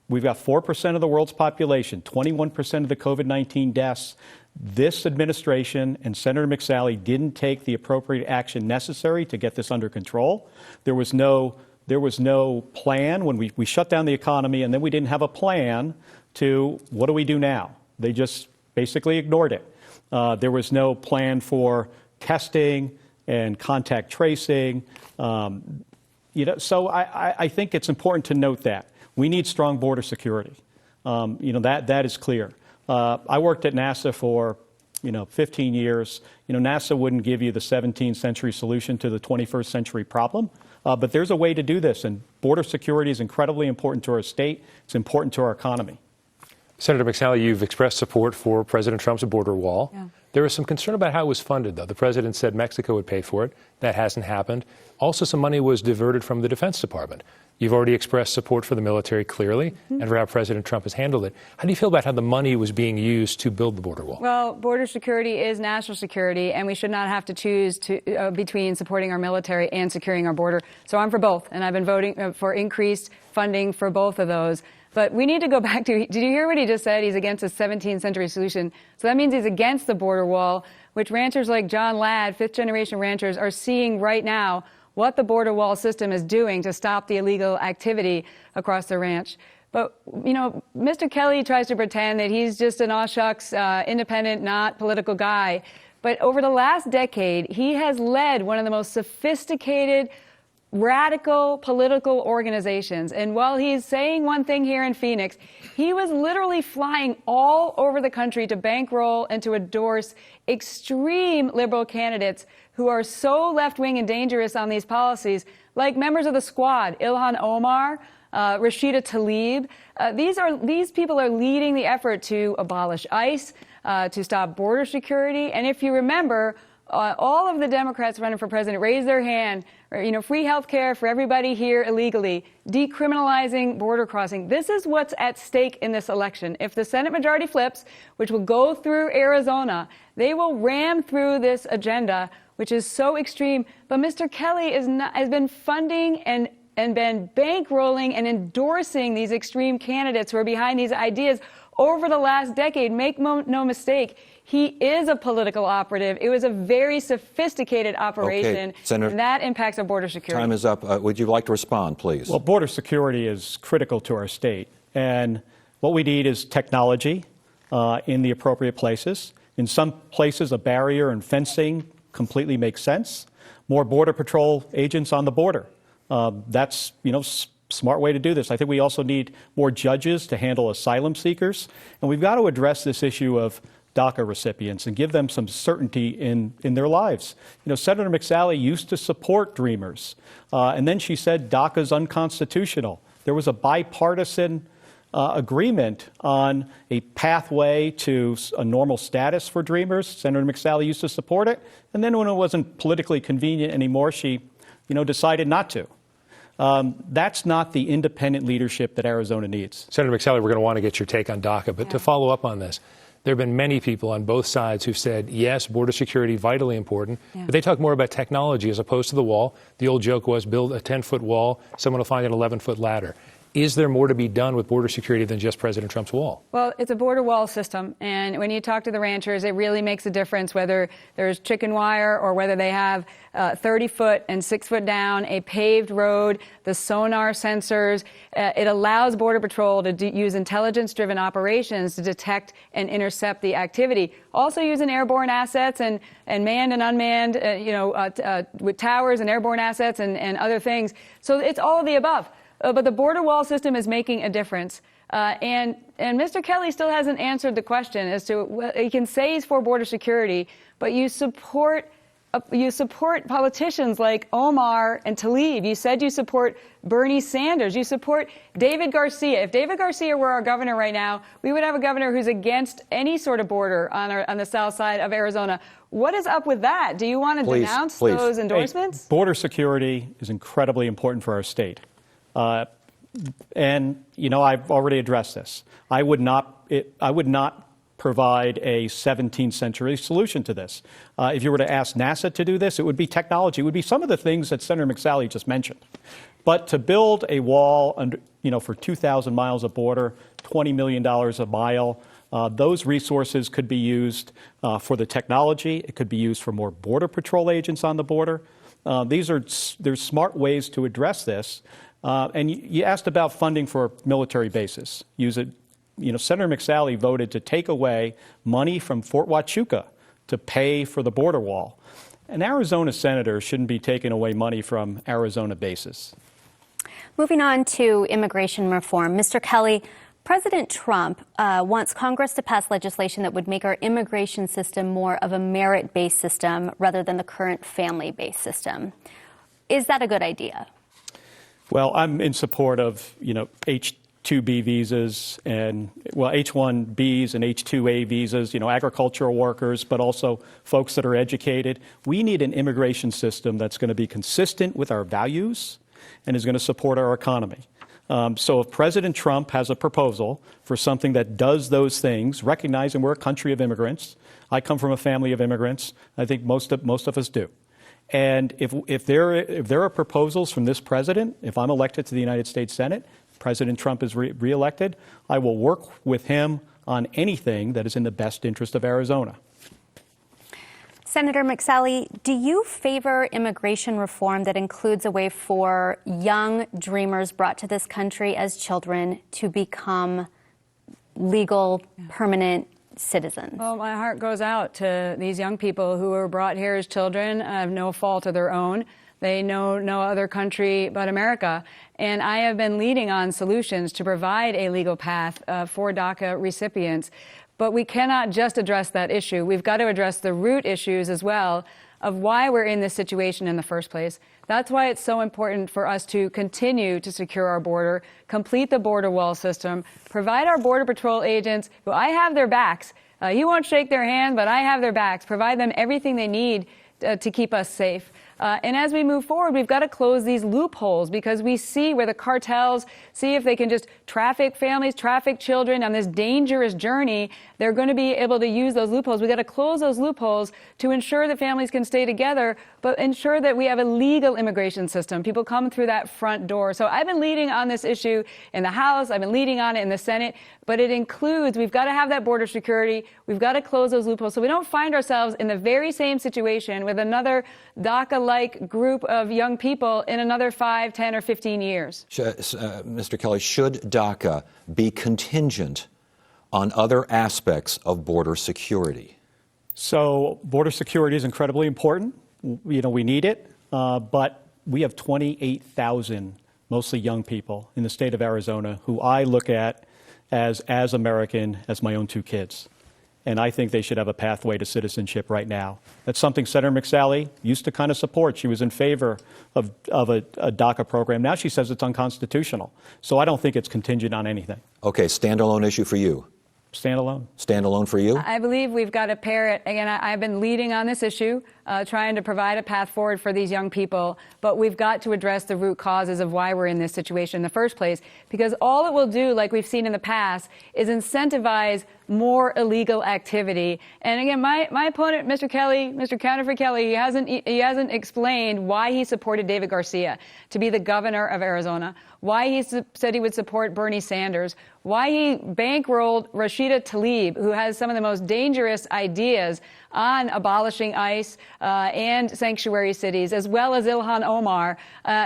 We've got 4% of the world's population, 21% of the COVID-19 deaths. This administration and Senator McSally didn't take the appropriate action necessary to get this under control. There was no plan when we shut down the economy, and then we didn't have a plan to what do we do now? They just basically ignored it. There was no plan for testing and contact tracing. So I think it's important to note that. We need strong border security. That is clear. I worked at NASA for 15 years. NASA wouldn't give you the 17th century solution to the 21st century problem. But there's a way to do this, and border security is incredibly important to our state. It's important to our economy. Senator McSally, you've expressed support for President Trump's border wall. Yeah. There was some concern about how it was funded, though. The president said Mexico would pay for it. That hasn't happened. Also, some money was diverted from the Defense Department. You've already expressed support for the military clearly and for how President Trump has handled it. How do you feel about how the money was being used to build the border wall? Well, border security is national security, and we should not have to choose between supporting our military and securing our border. So I'm for both, and I've been voting for increased funding for both of those. But we need to go back to, did you hear what he just said? He's against a 17th century solution. So that means he's against the border wall, which ranchers like John Ladd, 5th-generation ranchers, are seeing right now what the border wall system is doing to stop the illegal activity across the ranch. But, Mr. Kelly tries to pretend that he's just an aw shucks, independent, not political guy. But over the last decade, he has led one of the most sophisticated radical political organizations. And while he's saying one thing here in Phoenix, he was literally flying all over the country to bankroll and to endorse extreme liberal candidates who are so left-wing and dangerous on these policies, like members of the Squad, Ilhan Omar, Rashida Tlaib. These people are leading the effort to abolish ICE, to stop border security. And if you remember, all of the Democrats running for president raised their hand, free health care for everybody here illegally, decriminalizing border crossing. This is what's at stake in this election. If the Senate majority flips, which will go through Arizona, they will ram through this agenda, which is so extreme. But Mr. Kelly has been funding and been bankrolling and endorsing these extreme candidates who are behind these ideas over the last decade. Make no mistake, he is a political operative. It was a very sophisticated operation, Senator, and that impacts our border security. Time is up. Would you like to respond, please? Well, border security is critical to our state, and what we need is technology in the appropriate places. In some places, a barrier and fencing completely makes sense. More Border Patrol agents on the border. That's, smart way to do this. I think we also need more judges to handle asylum seekers, and we've got to address this issue of DACA recipients and give them some certainty in their lives. Senator McSally used to support Dreamers, and then she said DACA is unconstitutional. There was a bipartisan agreement on a pathway to a normal status for Dreamers. Senator McSally used to support it, and then when it wasn't politically convenient anymore, she, decided not to. That's not the independent leadership that Arizona needs. Senator McSally, we're going to want to get your take on DACA, but to follow up on this, there have been many people on both sides who've said, yes, border security, vitally important, but they talk more about technology as opposed to the wall. The old joke was build a 10-foot wall, someone will find an 11-foot ladder. Is there more to be done with border security than just President Trump's wall? Well, it's a border wall system, and when you talk to the ranchers, it really makes a difference whether there's chicken wire or whether they have 30-foot and 6-foot down, a paved road, the sonar sensors. It allows Border Patrol to use intelligence-driven operations to detect and intercept the activity. Also using airborne assets and manned and unmanned, with towers and airborne assets and other things. So it's all of the above. But the border wall system is making a difference. And Mr. Kelly still hasn't answered the question as to, he can say he's for border security, but you support politicians like Omar and Tlaib. You said you support Bernie Sanders. You support David Garcia. If David Garcia were our governor right now, we would have a governor who's against any sort of border on the south side of Arizona. What is up with that? Do you want to denounce those endorsements? Hey, border security is incredibly important for our state. And, I've already addressed this. I would not provide a 17th century solution to this. If you were to ask NASA to do this, it would be technology. It would be some of the things that Senator McSally just mentioned. But to build a wall, for 2,000 miles of border, $20 million a mile, those resources could be used for the technology. It could be used for more Border Patrol agents on the border. There's smart ways to address this. And you asked about funding for military bases. Senator McSally voted to take away money from Fort Huachuca to pay for the border wall. An Arizona senator shouldn't be taking away money from Arizona bases. Moving on to immigration reform. Mr. Kelly, President Trump wants Congress to pass legislation that would make our immigration system more of a merit-based system rather than the current family-based system. Is that a good idea? Well, I'm in support of, H-2B visas and, H-1Bs and H-2A visas, agricultural workers, but also folks that are educated. We need an immigration system that's going to be consistent with our values and is going to support our economy. So if President Trump has a proposal for something that does those things, recognizing we're a country of immigrants, I come from a family of immigrants, I think most of us do. And if there are proposals from this president, if I'm elected to the United States Senate, President Trump is reelected, I will work with him on anything that is in the best interest of Arizona. Senator McSally, do you favor immigration reform that includes a way for young dreamers brought to this country as children to become legal, permanent citizens? Well, my heart goes out to these young people who were brought here as children of no fault of their own. They know no other country but America. And I have been leading on solutions to provide a legal path for DACA recipients. But we cannot just address that issue. We've got to address the root issues as well of why we're in this situation in the first place. That's why it's so important for us to continue to secure our border, complete the border wall system, provide our Border Patrol agents, who I have their backs. You won't shake their hand, but I have their backs. Provide them everything they need to keep us safe. And as we move forward, we've got to close these loopholes because we see where the cartels see if they can just traffic families, traffic children on this dangerous journey. They're going to be able to use those loopholes. We've got to close those loopholes to ensure that families can stay together, but ensure that we have a legal immigration system. People come through that front door. So I've been leading on this issue in the House. I've been leading on it in the Senate. But it includes, we've got to have that border security. We've got to close those loopholes so we don't find ourselves in the very same situation with another DACA-like group of young people in another 5, 10, or 15 years. Mr. Kelly, should DACA be contingent on other aspects of border security? So border security is incredibly important. You know, we need it, but we have 28,000, mostly young people in the state of Arizona who I look at as American as my own 2 kids. And I think they should have a pathway to citizenship right now. That's something Senator McSally used to kind of support. She was in favor of a DACA program. Now she says it's unconstitutional. So I don't think it's contingent on anything. Okay, standalone issue for you. Standalone. Standalone for you? I believe we've got to pair it. Again, I've been leading on this issue, trying to provide a path forward for these young people. But we've got to address the root causes of why we're in this situation in the first place. Because all it will do, like we've seen in the past, is incentivize more illegal activity. And again, my opponent, Mr. Kelly, Mr. Counterfeit Kelly, he hasn't explained why he supported David Garcia to be the governor of Arizona, why he said he would support Bernie Sanders, why he bankrolled Rashida Tlaib, who has some of the most dangerous ideas on abolishing ICE and sanctuary cities, as well as Ilhan Omar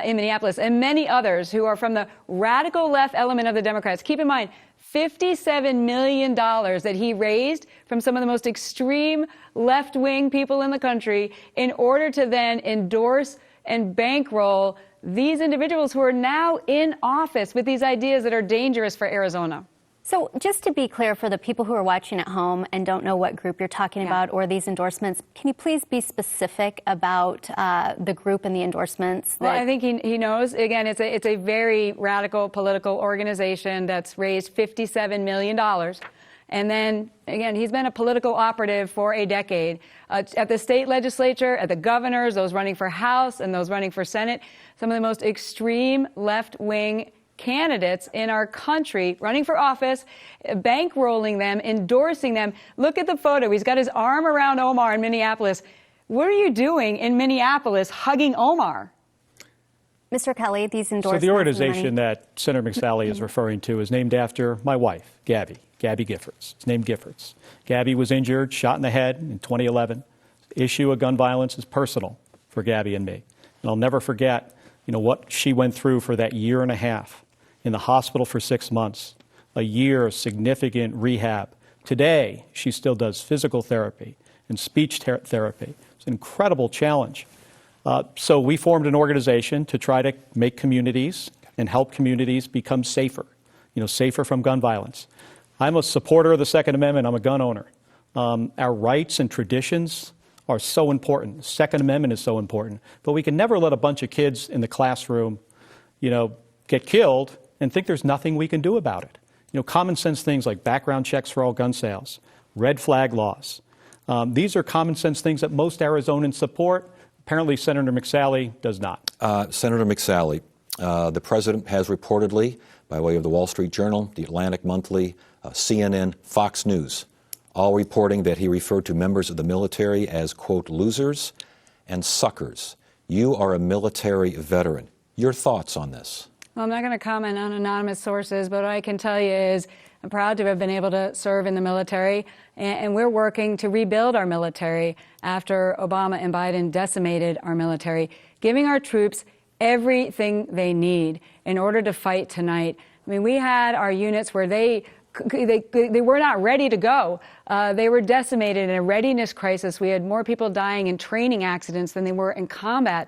in Minneapolis, and many others who are from the radical left element of the Democrats. Keep in mind, $57 million that he raised from some of the most extreme left-wing people in the country in order to then endorse and bankroll these individuals who are now in office with these ideas that are dangerous for Arizona. So just to be clear for the people who are watching at home and don't know what group you're talking about or these endorsements, can you please be specific about the group and the endorsements? Well, I think he knows. Again, it's a very radical political organization that's raised $57 million. And then, again, he's been a political operative for a decade. At the state legislature, at the governors, those running for House and those running for Senate, some of the most extreme left-wing candidates in our country running for office, bankrolling them, endorsing them. Look at the photo. He's got his arm around Omar in Minneapolis. What are you doing in Minneapolis hugging Omar? Mr. Kelly, these endorsements. So the organization that Senator McSally is referring to is named after my wife, Gabby Giffords. It's named Giffords. Gabby was injured, shot in the head in 2011. The issue of gun violence is personal for Gabby and me. And I'll never forget, what she went through for that year and a half in the hospital for 6 months, a year of significant rehab. Today, she still does physical therapy and speech therapy. It's an incredible challenge. So we formed an organization to try to make communities and help communities become safer, safer from gun violence. I'm a supporter of the Second Amendment. I'm a gun owner. Our rights and traditions are so important. The Second Amendment is so important. But we can never let a bunch of kids in the classroom, get killed and think there's nothing we can do about it. Common sense things like background checks for all gun sales, red flag laws. These are common sense things that most Arizonans support. Apparently, Senator McSally does not. Senator McSally, the president has reportedly, by way of the Wall Street Journal, the Atlantic Monthly, CNN, Fox News, all reporting that he referred to members of the military as, quote, losers and suckers. You are a military veteran. Your thoughts on this? Well, I'm not going to comment on anonymous sources, but what I can tell you is I'm proud to have been able to serve in the military, and we're working to rebuild our military after Obama and Biden decimated our military, giving our troops everything they need in order to fight tonight. I mean, we had our units where they they were not ready to go. They were decimated in a readiness crisis. We had more people dying in training accidents than they were in combat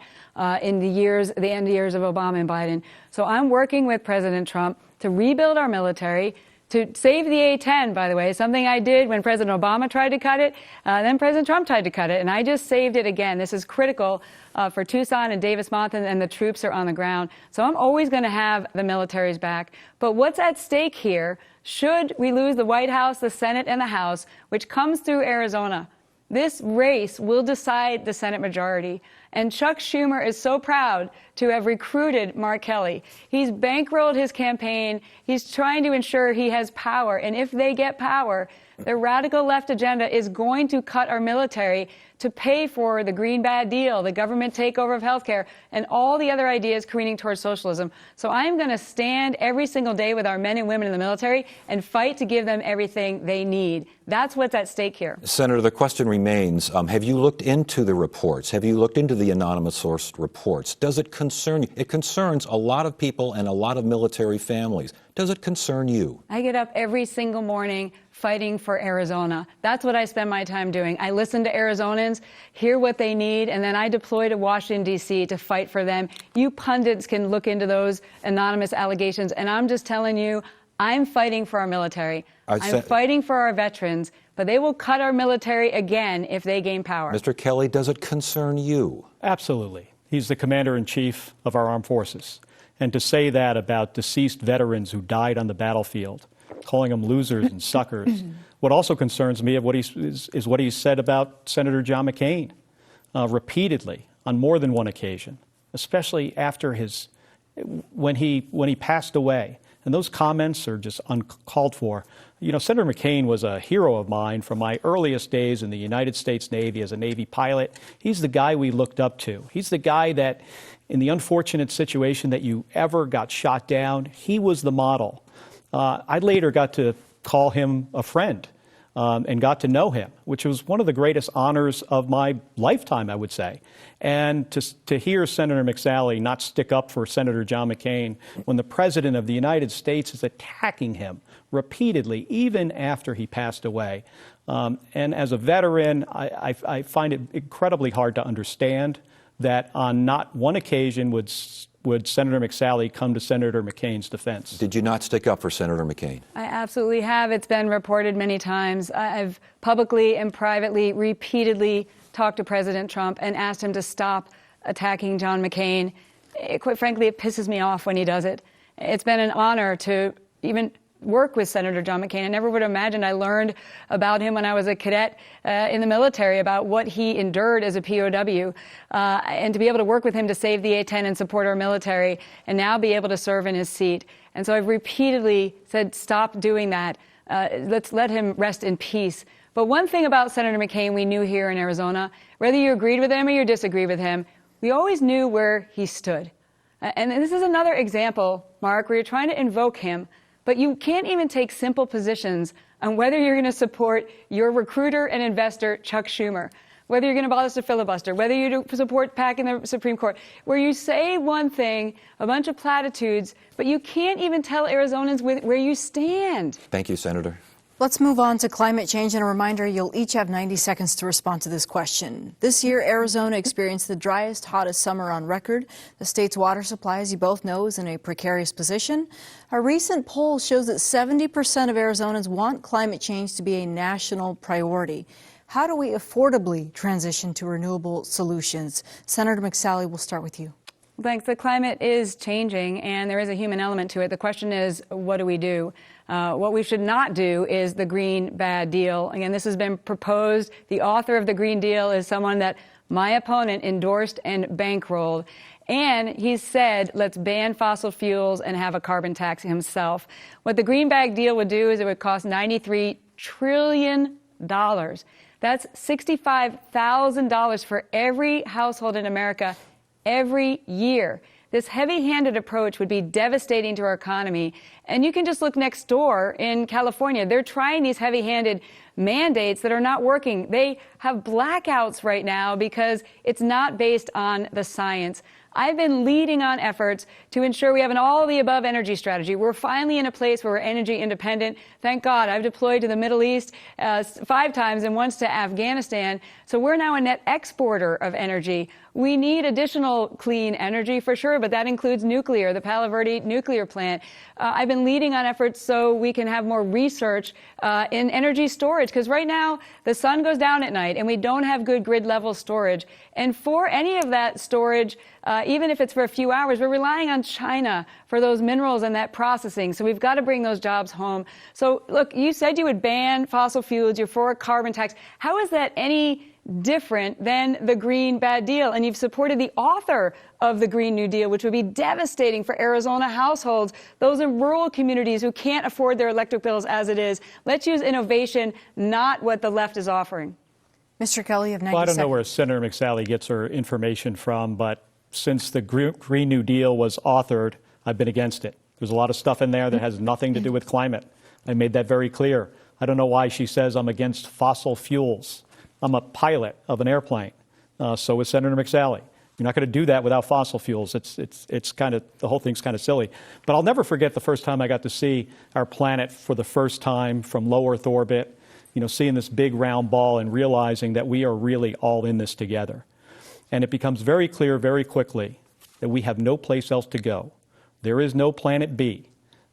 in the end years of Obama and Biden. So I'm working with President Trump to rebuild our military, to save the A-10, by the way, something I did when President Obama tried to cut it, then President Trump tried to cut it, and I just saved it again. This is critical for Tucson and Davis-Monthan, and the troops are on the ground. So I'm always going to have the military's back. But what's at stake here, should we lose the White House, the Senate, and the House, which comes through Arizona, this race will decide the Senate majority. And Chuck Schumer is so proud to have recruited Mark Kelly. He's bankrolled his campaign. He's trying to ensure he has power. And if they get power, the radical left agenda is going to cut our military to pay for the green bad deal, the government takeover of healthcare, and all the other ideas careening towards socialism. So I'm going to stand every single day with our men and women in the military and fight to give them everything they need. That's what's at stake here. Senator, the question remains, have you looked into the reports? Have you looked into the anonymous sourced reports? Does it concern you? It concerns a lot of people and a lot of military families. Does it concern you? I get up every single morning fighting for Arizona. That's what I spend my time doing. I listen to Arizonans, hear what they need, and then I deploy to Washington, D.C. to fight for them. You pundits can look into those anonymous allegations, and I'm just telling you, I'm fighting for our military. I'm fighting for our veterans, but they will cut our military again if they gain power. Mr. Kelly, does it concern you? Absolutely. He's the commander-in-chief of our armed forces. And to say that about deceased veterans who died on the battlefield, calling them losers and suckers. What also concerns me is what he said about Senator John McCain repeatedly on more than one occasion, especially after when he passed away. And those comments are just uncalled for. You know, Senator McCain was a hero of mine from my earliest days in the United States Navy as a Navy pilot. He's the guy we looked up to. He's the guy that, in the unfortunate situation that you ever got shot down, he was the model. I later got to call him a friend and got to know him, which was one of the greatest honors of my lifetime, I would say. And to hear Senator McSally not stick up for Senator John McCain when the President of the United States is attacking him repeatedly, even after he passed away. And as a veteran, I find it incredibly hard to understand that on not one occasion would Senator McSally come to Senator McCain's defense. Did you not stick up for Senator McCain? I absolutely have. It's been reported many times. I've publicly and privately, repeatedly talked to President Trump and asked him to stop attacking John McCain. Quite frankly, it pisses me off when he does it. It's been an honor to even work with Senator John McCain. I never would have imagined. I learned about him when I was a cadet in the military, about what he endured as a POW, and to be able to work with him to save the A-10 and support our military, and now be able to serve in his seat. And so I've repeatedly said, stop doing that. Let's let him rest in peace. But one thing about Senator McCain we knew here in Arizona, whether you agreed with him or you disagreed with him, we always knew where he stood. And this is another example, Mark, where you're trying to invoke him, but you can't even take simple positions on whether you're going to support your recruiter and investor, Chuck Schumer, whether you're going to abolish the filibuster, whether you support packing the Supreme Court, where you say one thing, a bunch of platitudes, but you can't even tell Arizonans where you stand. Thank you, Senator. Let's move on to climate change, and a reminder, you'll each have 90 seconds to respond to this question. This year, Arizona experienced the driest, hottest summer on record. The state's water supply, as you both know, is in a precarious position. A recent poll shows that 70% of Arizonans want climate change to be a national priority. How do we affordably transition to renewable solutions? Senator McSally, we'll start with you. Thanks. The climate is changing, and there is a human element to it. The question is, what do we do? What we should not do is the green bad deal. Again, this has been proposed. The author of the Green Deal is someone that my opponent endorsed and bankrolled. And he said, let's ban fossil fuels and have a carbon tax himself. What the green bag deal would do is it would cost $93 trillion. That's $65,000 for every household in America every year. This heavy-handed approach would be devastating to our economy. And you can just look next door in California. They're trying these heavy-handed mandates that are not working. They have blackouts right now because it's not based on the science. I've been leading on efforts to ensure we have an all-of-the-above energy strategy. We're finally in a place where we're energy independent. Thank God. I've deployed to the Middle East 5 times and once to Afghanistan. So we're now a net exporter of energy. We need additional clean energy for sure, but that includes nuclear, the Palo Verde nuclear plant. I've been leading on efforts so we can have more research in energy storage, because right now the sun goes down at night and we don't have good grid level storage. And for any of that storage, even if it's for a few hours, we're relying on China for those minerals and that processing. So we've got to bring those jobs home. So look, you said you would ban fossil fuels, you're for a carbon tax. How is that any different than the Green Bad Deal? And you've supported the author of the Green New Deal, which would be devastating for Arizona households, those in rural communities who can't afford their electric bills as it is. Let's use innovation, not what the left is offering. Mr. Kelly, you have 90 Well, I don't know seconds. where Senator McSally gets her information from, but since the Green New Deal was authored, I've been against it. There's a lot of stuff in there that has nothing to do with climate. I made that very clear. I don't know why she says I'm against fossil fuels. I'm a pilot of an airplane. So is Senator McSally. You're not going to do that without fossil fuels. It's kind of, the whole thing's kind of silly. But I'll never forget the first time I got to see our planet for the first time from low Earth orbit, seeing this big round ball and realizing that we are really all in this together. And it becomes very clear very quickly that we have no place else to go. There is no planet B.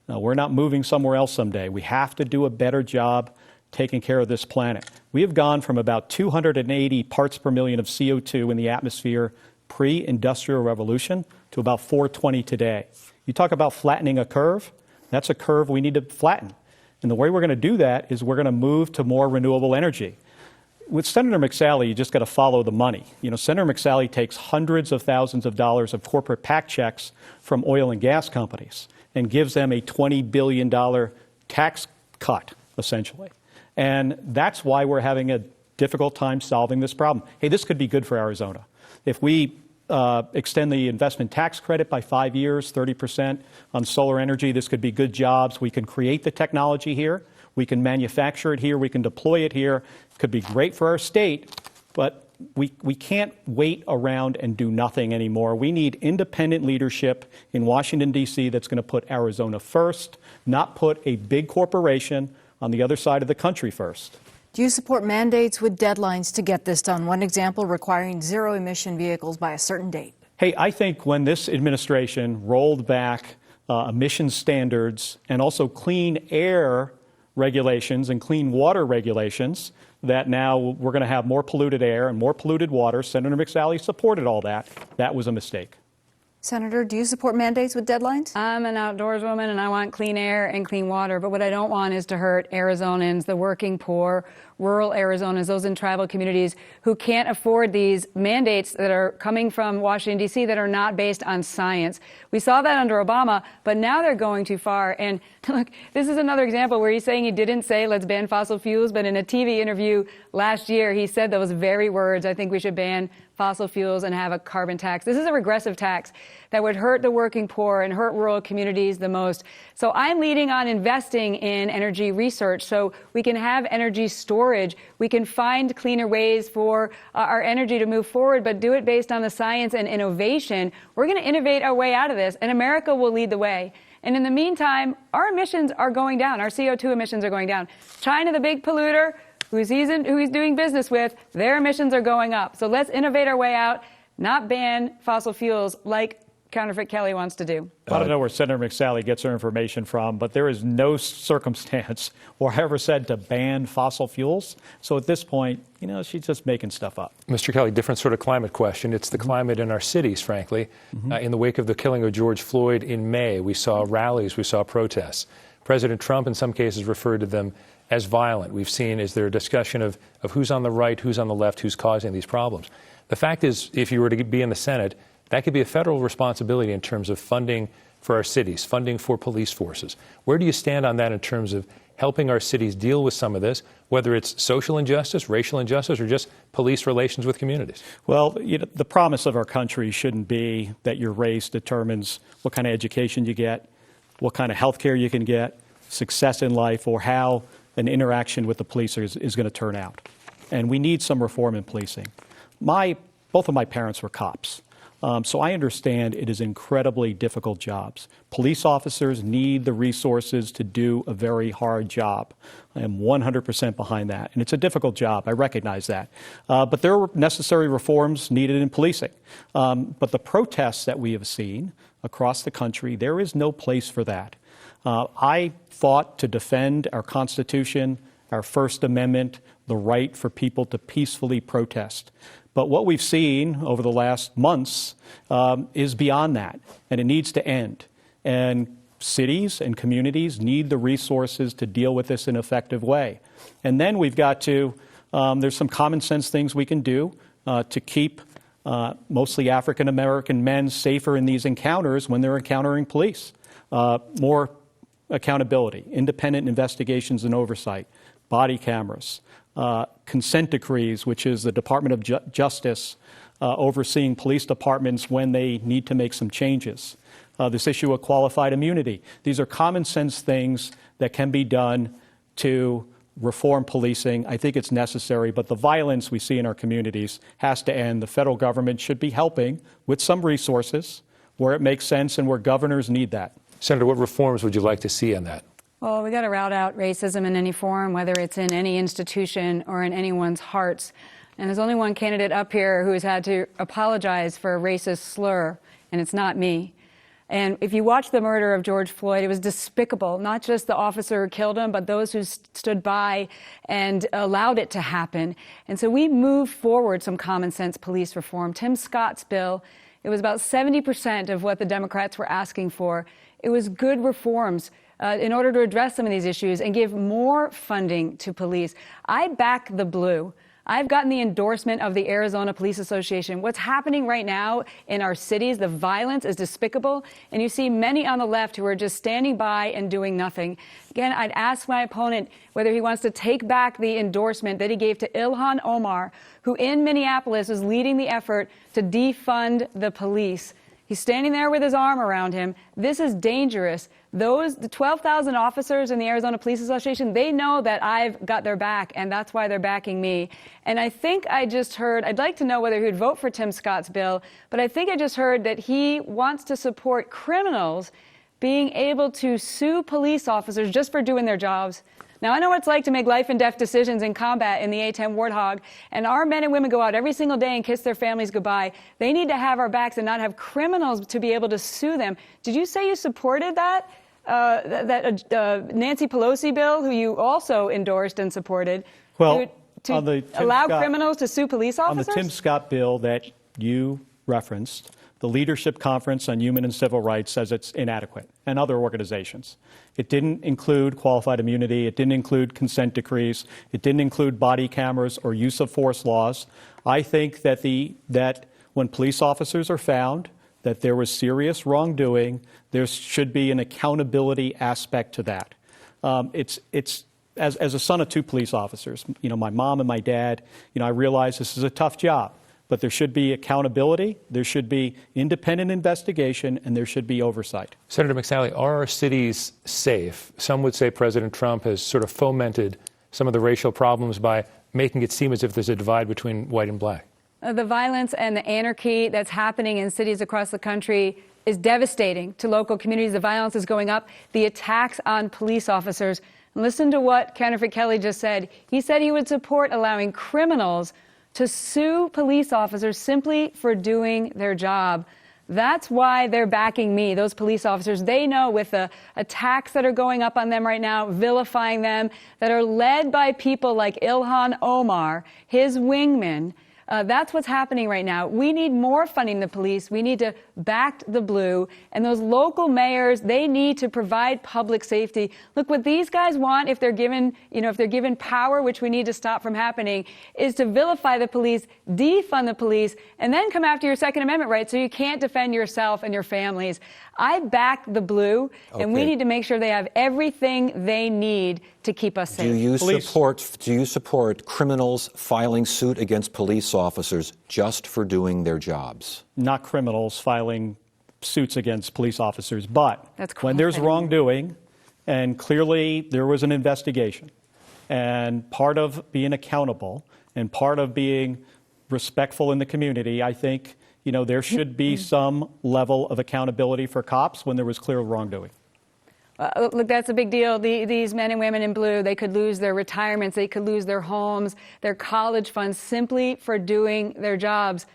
We're not moving somewhere else someday. We have to do a better job taking care of this planet. We have gone from about 280 parts per million of CO2 in the atmosphere pre-industrial revolution to about 420 today. You talk about flattening a curve, that's a curve we need to flatten. And the way we're going to do that is we're going to move to more renewable energy. With Senator McSally, you just got to follow the money. Senator McSally takes hundreds of thousands of dollars of corporate PAC checks from oil and gas companies and gives them a $20 billion tax cut, essentially. And that's why we're having a difficult time solving this problem. Hey, this could be good for Arizona. If we extend the investment tax credit by 5 years, 30% on solar energy, this could be good jobs. We can create the technology here. We can manufacture it here. We can deploy it here. It could be great for our state, but we can't wait around and do nothing anymore. We need independent leadership in Washington, D.C. that's going to put Arizona first, not put a big corporation on the other side of the country first. Do you support mandates with deadlines to get this done? One example, requiring zero-emission vehicles by a certain date. Hey, I think when this administration rolled back emissions standards and also clean air regulations and clean water regulations, that now we're going to have more polluted air and more polluted water. Senator McSally supported all that. That was a mistake. Senator, do you support mandates with deadlines? I'm an outdoors woman and I want clean air and clean water, but what I don't want is to hurt Arizonans, the working poor, rural Arizonans, those in tribal communities who can't afford these mandates that are coming from Washington, D.C. that are not based on science. We saw that under Obama, but now they're going too far. And look, this is another example where he's saying he didn't say let's ban fossil fuels, but in a TV interview last year, he said those very words. I think we should ban fossil fuels and have a carbon tax. This is a regressive tax that would hurt the working poor and hurt rural communities the most. So I'm leading on investing in energy research so we can have energy storage. We can find cleaner ways for our energy to move forward, but do it based on the science and innovation. We're going to innovate our way out of this, and America will lead the way. And in the meantime, our emissions are going down. Our CO2 emissions are going down. China, the big polluter, who he's doing business with, their emissions are going up. So let's innovate our way out, not ban fossil fuels like Counterfeit Kelly wants to do. I don't know where Senator McSally gets her information from, but there is no circumstance where I ever said to ban fossil fuels. So at this point, she's just making stuff up. Mr. Kelly, different sort of climate question. It's the climate in our cities, frankly. In the wake of the killing of George Floyd in May, we saw rallies, we saw protests. President Trump, in some cases, referred to them as violent. We've seen, is there a discussion of who's on the right, who's on the left, who's causing these problems? The fact is, if you were to be in the Senate, that could be a federal responsibility in terms of funding for our cities, funding for police forces. Where do you stand on that in terms of helping our cities deal with some of this, whether it's social injustice, racial injustice, or just police relations with communities? Well, the promise of our country shouldn't be that your race determines what kind of education you get, what kind of health care you can get, success in life, or how an interaction with the police is going to turn out. And we need some reform in policing. Both of my parents were cops. So I understand it is incredibly difficult jobs. Police officers need the resources to do a very hard job. I am 100% behind that. And it's a difficult job. I recognize that. But there are necessary reforms needed in policing. But the protests that we have seen across the country, there is no place for that. I fought to defend our Constitution, our First Amendment, the right for people to peacefully protest. But what we've seen over the last months is beyond that, and it needs to end. And cities and communities need the resources to deal with this in an effective way. And then we've got to, there's some common sense things we can do to keep mostly African American men safer in these encounters when they're encountering police. More accountability, independent investigations and oversight, body cameras, consent decrees, which is the Department of Justice overseeing police departments when they need to make some changes. This issue of qualified immunity. These are common sense things that can be done to reform policing. I think it's necessary, but the violence we see in our communities has to end. The federal government should be helping with some resources where it makes sense and where governors need that. Senator, what reforms would you like to see on that? Well, we got to rout out racism in any form, whether it's in any institution or in anyone's hearts. And there's only one candidate up here who has had to apologize for a racist slur, and it's not me. And if you watch the murder of George Floyd, it was despicable, not just the officer who killed him, but those who stood by and allowed it to happen. And so we moved forward some common sense police reform. Tim Scott's bill, it was about 70% of what the Democrats were asking for. It was good reforms in order to address some of these issues and give more funding to police. I back the blue. I've gotten the endorsement of the Arizona Police Association. What's happening right now in our cities, the violence is despicable, and you see many on the left who are just standing by and doing nothing. Again, I'd ask my opponent whether he wants to take back the endorsement that he gave to Ilhan Omar, who in Minneapolis was leading the effort to defund the police. He's standing there with his arm around him. This is dangerous. The 12,000 officers in the Arizona Police Association, they know that I've got their back, and that's why they're backing me. And I think I just heard, I'd like to know whether he would vote for Tim Scott's bill, but I think I just heard that he wants to support criminals being able to sue police officers just for doing their jobs. Now, I know what it's like to make life and death decisions in combat in the A-10 Warthog, and our men and women go out every single day and kiss their families goodbye. They need to have our backs and not have criminals to be able to sue them. Did you say you supported that? Nancy Pelosi bill, who you also endorsed and supported, well, to allow criminals to sue police officers? On the Tim Scott bill that you referenced, the Leadership Conference on Human and Civil Rights says it's inadequate, and other organizations. It didn't include qualified immunity. It didn't include consent decrees. It didn't include body cameras or use of force laws. I think that that when police officers are found that there was serious wrongdoing, there should be an accountability aspect to that. As a son of two police officers, my mom and my dad, I realize this is a tough job. But there should be accountability, there should be independent investigation, and there should be oversight. Senator McSally, are our cities safe? Some would say President Trump has sort of fomented some of the racial problems by making it seem as if there's a divide between white and black. The violence and the anarchy that's happening in cities across the country is devastating to local communities. The violence is going up. The attacks on police officers. Listen to what Counterfeit Kelly just said. He said he would support allowing criminals to sue police officers simply for doing their job. That's why they're backing me, those police officers. They know with the attacks that are going up on them right now, vilifying them, that are led by people like Ilhan Omar, his wingman. That's what's happening right now. We need more funding the police. We need to back the blue. And those local mayors, they need to provide public safety. Look, what these guys want, if they're given, if they're given power, which we need to stop from happening, is to vilify the police, defund the police, and then come after your Second Amendment rights so you can't defend yourself and your families. I back the blue, and we need to make sure they have everything they need to keep us safe. Do you support criminals filing suit against police officers just for doing their jobs? Not criminals filing suits against police officers, but when there's wrongdoing, and clearly there was an investigation, and part of being accountable and part of being respectful in the community, I think, there should be some level of accountability for cops when there was clear wrongdoing. Look, that's a big deal. These men and women in blue, they could lose their retirements, they could lose their homes, their college funds simply for doing their jobs.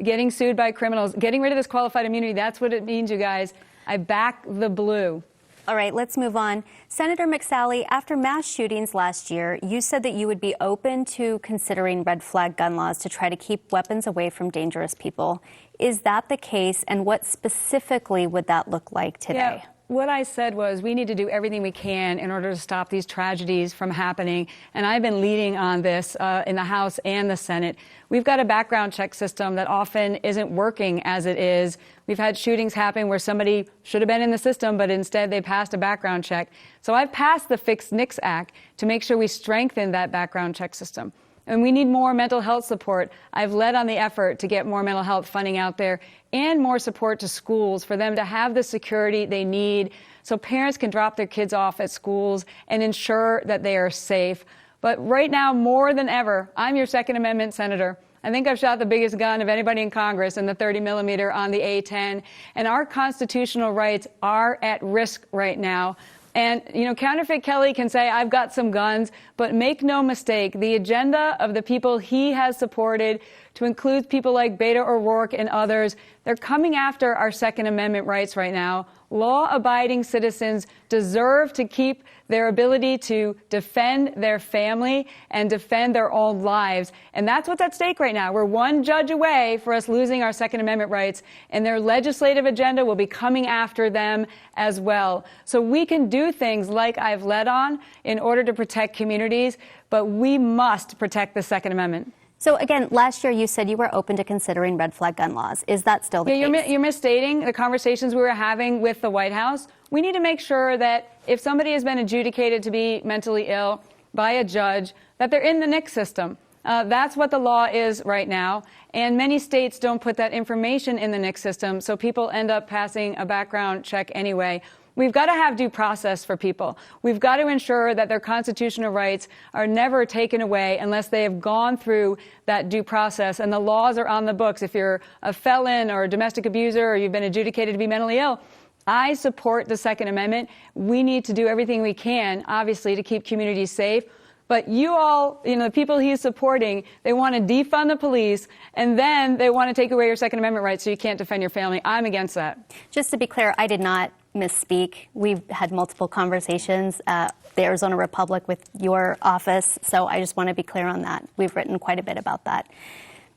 Getting sued by criminals, getting rid of this qualified immunity, that's what it means, you guys. I back the blue. All right, let's move on. Senator McSally, after mass shootings last year, you said that you would be open to considering red flag gun laws to try to keep weapons away from dangerous people. Is that the case, and what specifically would that look like today? Yeah. What I said was we need to do everything we can in order to stop these tragedies from happening. And I've been leading on this in the House and the Senate. We've got a background check system that often isn't working as it is. We've had shootings happen where somebody should have been in the system, but instead they passed a background check. So I've passed the Fix NICS Act to make sure we strengthen that background check system. And we need more mental health support. I've led on the effort to get more mental health funding out there and more support to schools for them to have the security they need so parents can drop their kids off at schools and ensure that they are safe. But right now, more than ever, I'm your Second Amendment senator. I think I've shot the biggest gun of anybody in Congress in the 30 millimeter on the A-10. And our constitutional rights are at risk right now. And, Counterfeit Kelly can say, I've got some guns, but make no mistake, the agenda of the people he has supported, to include people like Beto O'Rourke and others, they're coming after our Second Amendment rights right now. Law-abiding citizens deserve to keep their ability to defend their family and defend their own lives. And that's what's at stake right now. We're one judge away for us losing our Second Amendment rights, and their legislative agenda will be coming after them as well. So we can do things like I've led on in order to protect communities, but we must protect the Second Amendment. So again, last year you said you were open to considering red flag gun laws. Is that still the case? You're misstating the conversations we were having with the White House. We need to make sure that if somebody has been adjudicated to be mentally ill by a judge, that they're in the NICS system. That's what the law is right now. And many states don't put that information in the NICS system, so people end up passing a background check anyway. We've got to have due process for people. We've got to ensure that their constitutional rights are never taken away unless they have gone through that due process. And the laws are on the books. If you're a felon or a domestic abuser or you've been adjudicated to be mentally ill, I support the Second Amendment. We need to do everything we can, obviously, to keep communities safe. But you all, the people he's supporting, they want to defund the police, and then they want to take away your Second Amendment rights so you can't defend your family. I'm against that. Just to be clear, I did not misspeak. We've had multiple conversations at the Arizona Republic with your office, so I just want to be clear on that. We've written quite a bit about that.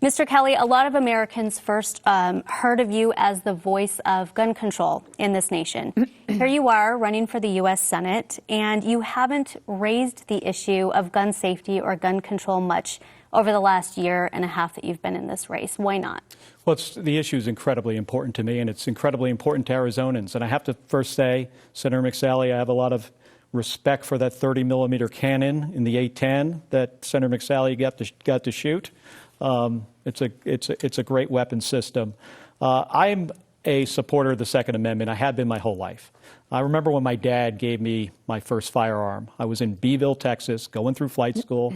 Mr. Kelly, a lot of Americans first heard of you as the voice of gun control in this nation. Here you are running for the U.S. Senate, and you haven't raised the issue of gun safety or gun control much over the last year and a half that you've been in this race. Why not? Well, the issue is incredibly important to me, and it's incredibly important to Arizonans. And I have to first say, Senator McSally, I have a lot of respect for that 30 millimeter cannon in the A-10 that Senator McSally got to shoot. It's a great weapon system. I'm a supporter of the Second Amendment. I have been my whole life. I remember when my dad gave me my first firearm. I was in Beeville, Texas, going through flight school,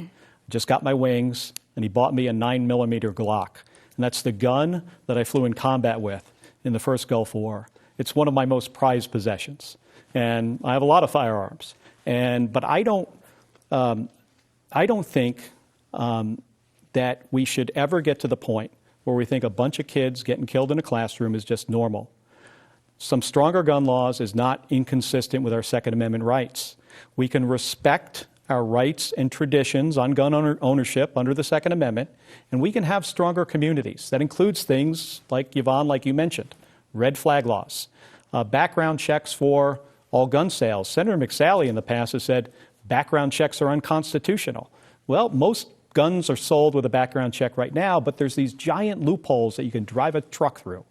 just got my wings, and he bought me a 9 millimeter Glock. And that's the gun that I flew in combat with in the first Gulf War. It's one of my most prized possessions. And I have a lot of firearms. But I don't think that we should ever get to the point where we think a bunch of kids getting killed in a classroom is just normal. Some stronger gun laws is not inconsistent with our Second Amendment rights. We can respect our rights and traditions on gun ownership under the Second Amendment, and we can have stronger communities. That includes things like, Yvonne, like you mentioned, red flag laws, background checks for all gun sales. Senator McSally in the past has said background checks are unconstitutional. Well, most guns are sold with a background check right now, but there's these giant loopholes that you can drive a truck through.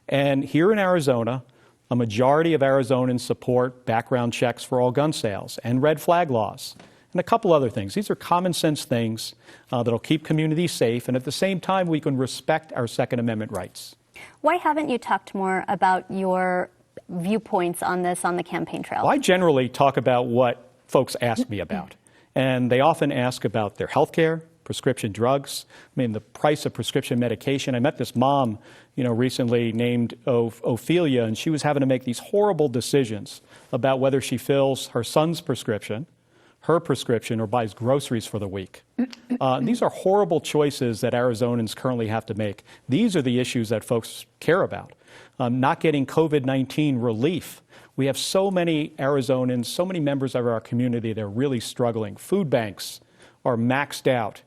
And here in Arizona, a majority of Arizonans support background checks for all gun sales and red flag laws and a couple other things. These are common sense things that'll keep communities safe, and at the same time, we can respect our Second Amendment rights. Why haven't you talked more about your viewpoints on this on the campaign trail? Well, I generally talk about what folks ask me about. And they often ask about their health care, prescription drugs. I mean, the price of prescription medication. I met this mom, recently named Ophelia, and she was having to make these horrible decisions about whether she fills her son's prescription, her prescription, or buys groceries for the week. These are horrible choices that Arizonans currently have to make. These are the issues that folks care about. Not getting COVID-19 relief. We have so many Arizonans, so many members of our community that are really struggling. Food banks are maxed out.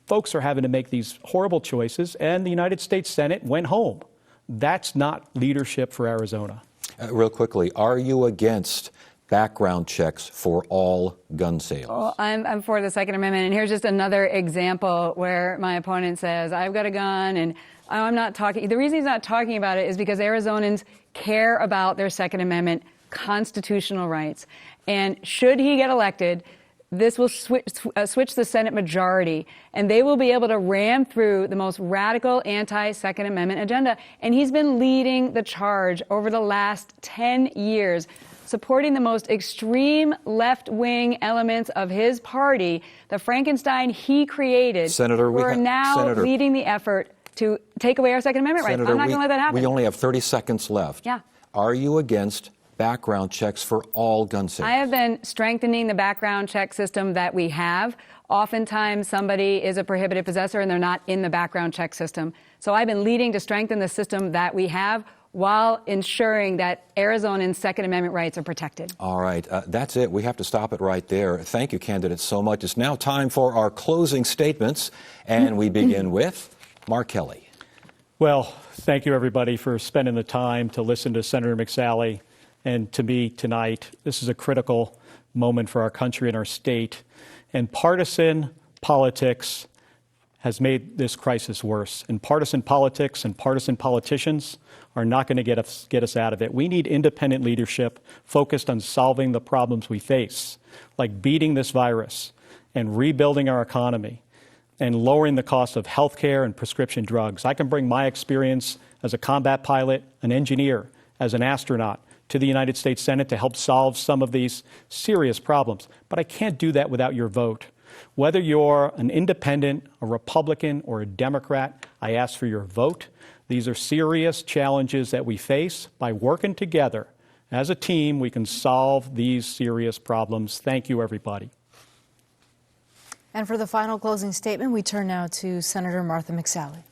Folks are having to make these horrible choices, and the United States Senate went home. That's not leadership for Arizona. Real quickly, are you against background checks for all gun sales? Well, I'm for the Second Amendment, and here's just another example where my opponent says, I've got a gun, and I'm not talking. The reason he's not talking about it is because Arizonans care about their Second Amendment constitutional rights. And should he get elected, this will switch the Senate majority, and they will be able to ram through the most radical anti-Second Amendment agenda. And he's been leading the charge over the last 10 years, supporting the most extreme left-wing elements of his party, the Frankenstein he created. Senator, we're now leading the effort to take away our Second Amendment rights. I'm not going to let that happen. We only have 30 seconds left. Yeah. Are you against background checks for all gun sales? I have been strengthening the background check system that we have. Oftentimes, somebody is a prohibited possessor and they're not in the background check system. So I've been leading to strengthen the system that we have while ensuring that Arizonans' Second Amendment rights are protected. All right. That's it. We have to stop it right there. Thank you, candidates, so much. It's now time for our closing statements, and we begin with Mark Kelly. Well, thank you, everybody, for spending the time to listen to Senator McSally and to me tonight. This is a critical moment for our country and our state. And partisan politics has made this crisis worse. And partisan politics and partisan politicians are not going to get us out of it. We need independent leadership focused on solving the problems we face, like beating this virus and rebuilding our economy and lowering the cost of health care and prescription drugs. I can bring my experience as a combat pilot, an engineer, as an astronaut to the United States Senate to help solve some of these serious problems. But I can't do that without your vote. Whether you're an independent, a Republican, or a Democrat, I ask for your vote. These are serious challenges that we face. By working together as a team, we can solve these serious problems. Thank you, everybody. And for the final closing statement, we turn now to Senator Martha McSally.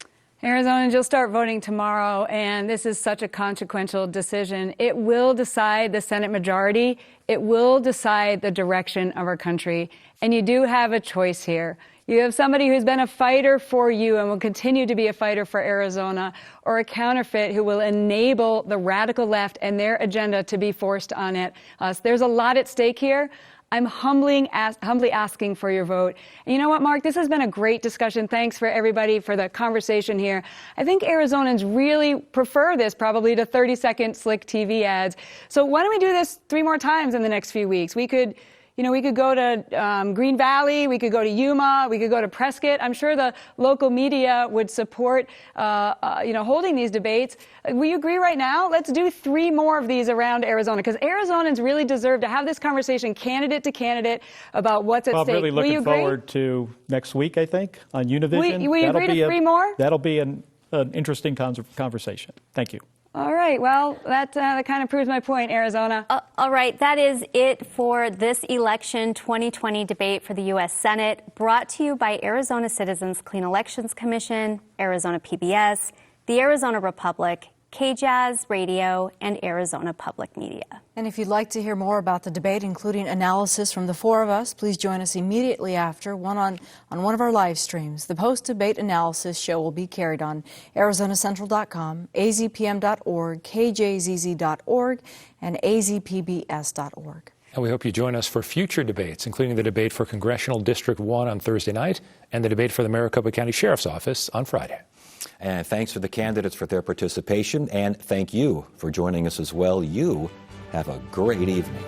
Arizonans, you'll start voting tomorrow, and this is such a consequential decision. It will decide the Senate majority. It will decide the direction of our country. And you do have a choice here. You have somebody who's been a fighter for you and will continue to be a fighter for Arizona, or a counterfeit who will enable the radical left and their agenda to be forced on us. There's a lot at stake here. I'm humbly asking for your vote. And you know what, Mark? This has been a great discussion. Thanks for everybody for the conversation here. I think Arizonans really prefer this probably to 30-second slick TV ads. So why don't we do this 3 more times in the next few weeks? We could go to Green Valley, we could go to Yuma, we could go to Prescott. I'm sure the local media would support, holding these debates. Will you agree right now? Let's do 3 more of these around Arizona, because Arizonans really deserve to have this conversation candidate to candidate about what's at stake. I'm really looking forward to next week, I think, on Univision. Will you agree to 3 more? That'll be an interesting conversation. Thank you. All right. Well, that kind of proves my point, Arizona. All right. That is it for this election 2020 debate for the U.S. Senate, brought to you by Arizona Citizens Clean Elections Commission, Arizona PBS, the Arizona Republic, KJAZ Radio, and Arizona Public Media. And if you'd like to hear more about the debate, including analysis from the 4 of us, please join us immediately after on one of our live streams. The post-debate analysis show will be carried on ArizonaCentral.com, azpm.org, kjzz.org, and azpbs.org. And we hope you join us for future debates, including the debate for Congressional District 1 on Thursday night and the debate for the Maricopa County Sheriff's Office on Friday. And thanks to the candidates for their participation, and thank you for joining us as well. You have a great evening.